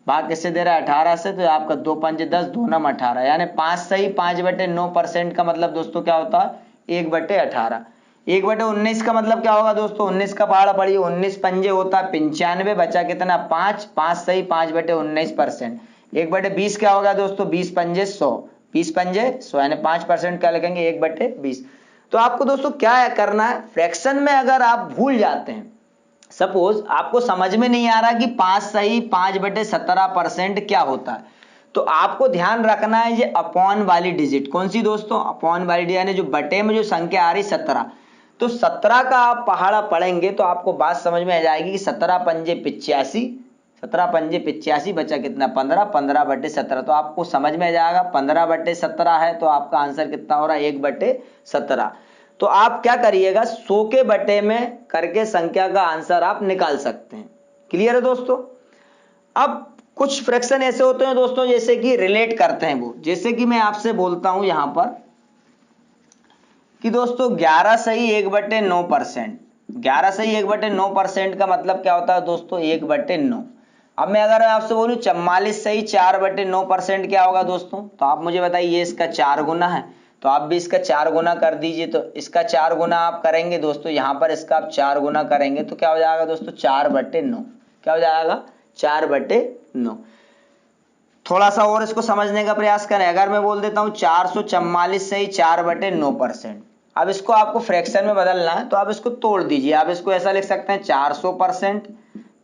भाग किससे दे रहा है 18 से, तो आपका 2 पंजे 10, 2 नम 18, यानी 5 सही 5/9% का मतलब दोस्तों क्या होता है 1/18। 1/19 का मतलब क्या होगा दोस्तों, 19 का पहाड़ा पढ़िए 19 पंजे होता है 95, बचा कितना 5, 5 सही 5/19%। 1/20 क्या होगा दोस्तों 20 पंजे 100, 20 पंजे 100, यानी 5% क्या लिखेंगे 1/20। तो आपको दोस्तों क्या करना है, फ्रैक्शन में अगर आप भूल जाते हैं, सपोज आपको समझ में नहीं आ रहा कि 5 सही 5/17% क्या होता है, तो आपको ध्यान रखना है ये अपॉन वाली डिजिट, कौन सी दोस्तों अपॉन वाली डिजिट, यानी जो बटे में जो संख्या आ रही 17, तो 17 का आप पहाड़ा पढ़ेंगे तो आपको बात समझ में आ जाएगी कि 17 पंजे 85, 17 पंजे 85 बचा कितना 15, 15/17, तो आपको समझ में आ जाएगा 15/17 है, तो आपका आंसर कितना हो रहा है 1/17। तो आप क्या करिएगा 100 के बटे में करके संख्या का आंसर आप निकाल सकते हैं। क्लियर है दोस्तों। अब कुछ फ्रैक्शन ऐसे होते हैं दोस्तों जैसे कि रिलेट करते हैं वो, जैसे कि मैं आपसे बोलता हूं यहां पर कि दोस्तों 11 सही 1/9%, 11 सही 1/9% का मतलब क्या होता है दोस्तों 1/9। अब मैं अगर आपसे बोलूं 44 सही 4/9% क्या होगा दोस्तों, तो आप मुझे बताइए, ये इसका 4 गुना है, तो आप भी इसका 4 गुना कर दीजिए, तो इसका 4 गुना आप करेंगे दोस्तों, यहां पर इसका आप 4 गुना करेंगे तो क्या हो जाएगा दोस्तों 4/9, क्या हो जाएगा 4/9। थोड़ा सा और इसको समझने का प्रयास करें, अगर मैं बोल देता हूं 444 सही 4/9%, अब इसको आपको फ्रैक्शन में बदलना है तो आप इसको तोड़ दीजिए, आप इसको ऐसा लिख सकते हैं 400%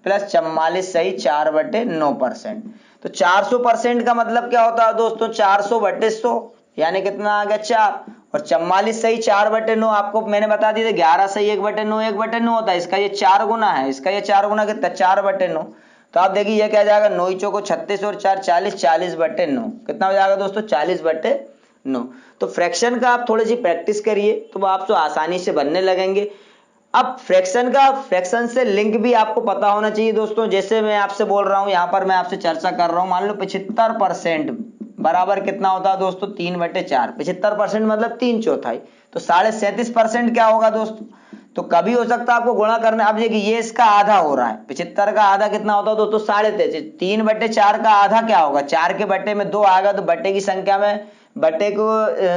प्लस 44 सही 4/9%। तो 400% का मतलब क्या होता है दोस्तों 400/100, यानी कितना आ गया 4, और 44 सही 4/9 आपको मैंने बता दिया 11 सही 1/9 1/9 होता है, इसका ये 4 गुना है, इसका ये 4 गुना कितना 4/9। तो आप देखिए ये क्या जाएगा 9 चौको 36 और 4 40, 40/9 कितना हो जाएगा दोस्तों 40/9। तो फ्रैक्शन का आप थोड़ी सी प्रैक्टिस करिए तो वो आपसे आसानी से बनने लगेंगे। अब फ्रैक्शन से लिंक भी आपको पता होना चाहिए दोस्तों, जैसे मैं आपसे बोल रहा हूं यहां पर मैं आपसे चर्चा कर रहा हूं, मान लो 75% बराबर कितना होता है दोस्तों 3/4, 75% मतलब 3/4, तो 37.5% क्या होगा दोस्तों, तो कभी हो सकता है आपको गुणा करना, अब देखिए ये इसका आधा हो रहा है, 75 का आधा कितना होता है दोस्तों 33.5, 3/4 का आधा क्या होगा, 4 के बटे में 2 आएगा, तो बटे की संख्या में बटे को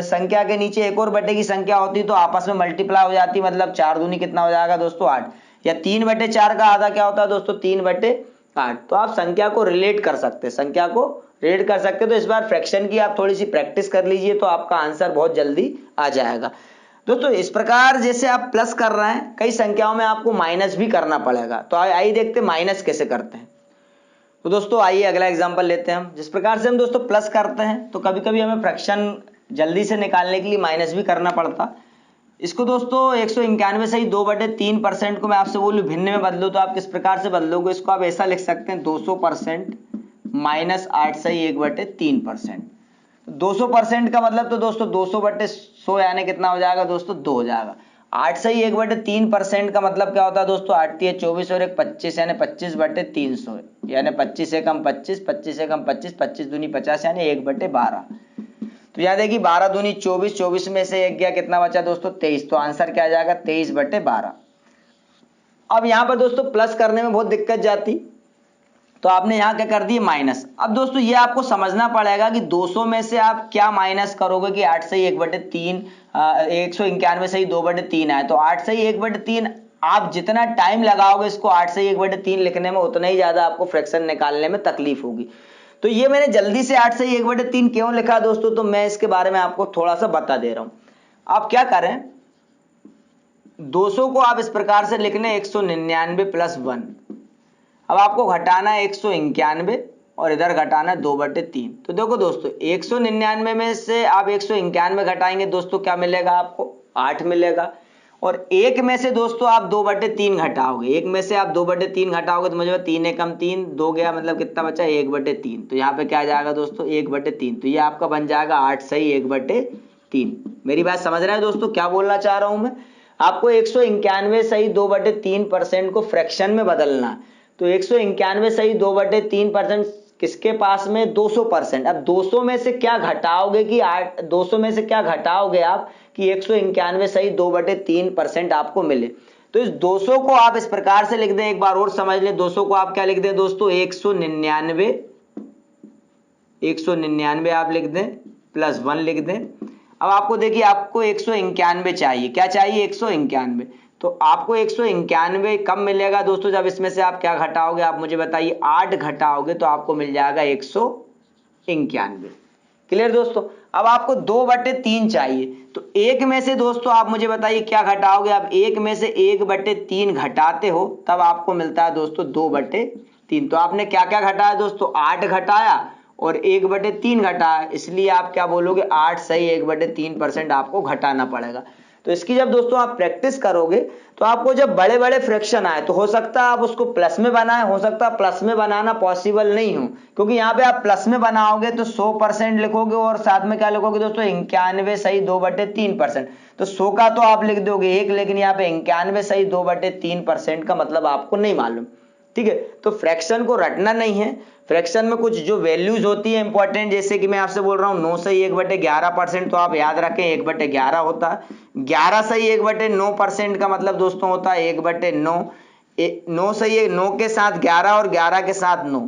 संख्या के नीचे एक और बटे की संख्या होती तो आपस में मल्टीप्लाई हो जाती, मतलब 4 दूनी कितना हो जाएगा दोस्तों 8, या 3/4 का आधा क्या होता है दोस्तों 3/8। तो आप संख्या को रिलेट कर सकते हैं, संख्या को रिलेट कर सकते हैं। तो इस बार फ्रैक्शन की आप थोड़ी सी प्रैक्टिस कर लीजिए तो आपका आंसर बहुत जल्दी आ जाएगा दोस्तों। इस प्रकार जैसे आप प्लस कर रहे हैं, कई संख्याओं में आपको माइनस भी करना पड़ेगा, तो आइए देखते हैं माइनस कैसे करते हैं। तो दोस्तों आइए अगला एग्जांपल लेते हैं हम। जिस प्रकार से हम दोस्तों प्लस करते हैं तो कभी कभी हमें फ्रैक्शन जल्दी से निकालने के लिए माइनस भी करना पड़ता। इसको दोस्तों 191 सही 2/3% को मैं आपसे बोलूं भिन्न में बदलो तो आप किस प्रकार से बदलोगे, इसको आप ऐसा लिख सकते हैं 200% माइनस 8 सही 1/3%। 200% का मतलब तो दोस्तों 200/100 यानी कितना हो जाएगा दोस्तों 2 हो जाएगा। 8 सही 1/3% का मतलब क्या होता है दोस्तों 8 तिया 24 और 1 25 यानी 25/300, यानी 25 एकम 25, 25 एकम 25, 25 दूनी 50 यानी 1/12। तो याद है कि 12 दूनी 24, 24 में से 1 गया कितना बचा दोस्तों 23, तो आंसर क्या आ जाएगा 23/12। अब यहां पर दोस्तों प्लस करने में बहुत दिक्कत जाती, तो आपने यहां क्या कर दी माइनस। अब दोस्तों ये आपको समझना पड़ेगा कि 200 में से आप क्या माइनस करोगे कि 8 सही 1/3, 191 सही 2/3 आए, तो 8 सही 1/3 आप जितना टाइम लगाओगे इसको 8 सही 1/3 लिखने में उतना ही ज्यादा आपको फ्रैक्शन निकालने में तकलीफ होगी। तो ये मैंने जल्दी से 8 सही 1/3 क्यों लिखा दोस्तों, तो मैं इसके बारे में आपको थोड़ा सा बता दे रहा हूं। आप क्या करें, 200 को आप इस प्रकार से लिखने 199 प्लस 1। अब आपको घटाना है 191 और इधर घटाना है 2/3। तो देखो दोस्तों 199 में से आप 191 घटाएंगे दोस्तों, क्या मिलेगा आपको? 8 मिलेगा। और एक में से दोस्तों आप 2/3 घटाओगे, एक में से आप 2/3 घटाओगे तो मुझे 3 एकम 3, 2 गया, मतलब कितना बचा? 1/3। तो यहाँ पे क्या आ जाएगा दोस्तों? 1/3। तो ये आपका बन जाएगा 8 सही 1/3। मेरी बात समझ रहे हैं दोस्तों क्या बोलना चाह रहा हूं मैं? आपको 191 सही 2/3% को फ्रैक्शन में बदलना है। तो 191 सही 2/3% किसके पास में? 200%। अब 200 में से क्या घटाओगे कि 200 में से क्या घटाओगे आप कि 191 सही 2/3% आपको मिले। तो इस 200 को आप इस प्रकार से लिख दें, एक बार और समझ लें। 200 को आप क्या लिख दें दोस्तों? 199 आप लिख दें प्लस 1 लिख दें। अब आपको देखिए आपको 191 चाहिए, क्या चाहिए? 191। तो आपको 191 कब मिलेगा दोस्तों? जब इसमें से आप क्या घटाओगे? आप मुझे बताइए। 8 घटाओगे तो आपको मिल जाएगा 191। क्लियर दोस्तों? अब आपको 2/3 चाहिए, तो एक में से दोस्तों आप मुझे बताइए क्या घटाओगे? आप एक में से 1/3 घटाते हो तब आपको मिलता है दोस्तों 2/3। तो आपने क्या क्या घटाया दोस्तों? 8 घटाया और 1/3 घटाया, इसलिए आप क्या बोलोगे? 8 सही 1/3% आपको घटाना पड़ेगा। तो इसकी जब दोस्तों आप प्रैक्टिस करोगे तो आपको जब बड़े बड़े फ्रैक्शन आए तो हो सकता है आप उसको प्लस में बनाएं, हो सकता है प्लस में बनाना पॉसिबल नहीं हो, क्योंकि यहाँ पे आप प्लस में बनाओगे तो 100% लिखोगे और साथ में क्या लिखोगे दोस्तों? 91 सही 2/3%। तो 100 का तो आप लिख दोगे 1, लेकिन यहाँ पे 91 सही 2/3% का मतलब आपको नहीं मालूम। ठीक है, तो फ्रैक्शन को रटना नहीं है। फ्रैक्शन में कुछ जो वैल्यूज होती है इंपॉर्टेंट, जैसे कि मैं आपसे बोल रहा हूँ 9 सही 1/11%, तो आप याद रखें 1/11 होता है। 11 सही 1/9% का मतलब दोस्तों होता है 1/9। 9 सही 9 के साथ 11 और 11 के साथ 9,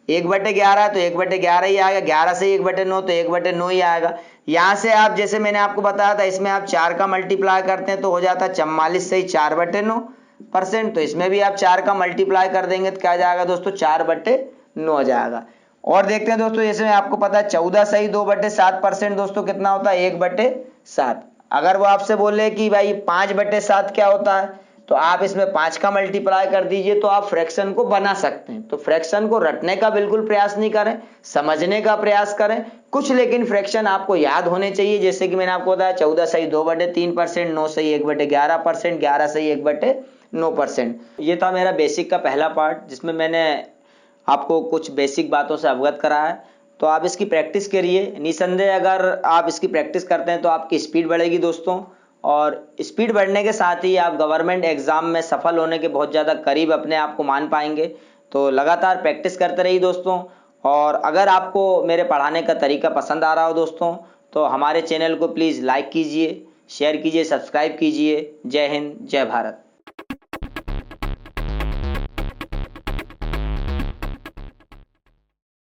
1/11 है तो 1/11 ही आएगा। 11 सही 1/9 तो 1/9 ही आएगा। यहां से आप जैसे मैंने आपको बताया था, इसमें आप 4 का मल्टीप्लाई करते हैं तो हो जाता है 44 सही 4/9%। तो इसमें भी आप 4 का मल्टीप्लाई कर देंगे तो क्या जाएगा दोस्तों? 4/9 हो जाएगा। और देखते हैं दोस्तों, जैसे आपको पता है 14 सही 2/7% दोस्तों कितना होता है? 1/7। अगर वो आपसे बोले कि भाई 5/7 क्या होता है, तो आप इसमें 5 का मल्टीप्लाई कर दीजिए तो आप फ्रैक्शन को बना सकते हैं। तो फ्रैक्शन को रटने का बिल्कुल प्रयास नहीं करें, समझने का प्रयास करें कुछ, लेकिन फ्रैक्शन आपको याद होने चाहिए। जैसे कि मैंने आपको बताया 14 सही 2/3%, 9 सही 1/11%, 11 सही 1/9%। ये था मेरा बेसिक का पहला पार्ट, जिसमें मैंने आपको कुछ बेसिक बातों से अवगत कराया है। तो आप इसकी प्रैक्टिस करिए, निसंदेह अगर आप इसकी प्रैक्टिस करते हैं तो आपकी स्पीड बढ़ेगी दोस्तों, और स्पीड बढ़ने के साथ ही आप गवर्नमेंट एग्जाम में सफल होने के बहुत ज़्यादा करीब अपने आप को मान पाएंगे। तो लगातार प्रैक्टिस करते रहिए दोस्तों। और अगर आपको मेरे पढ़ाने का तरीका पसंद आ रहा हो दोस्तों, तो हमारे चैनल को प्लीज़ लाइक कीजिए, शेयर कीजिए, सब्सक्राइब कीजिए। जय हिंद, जय भारत।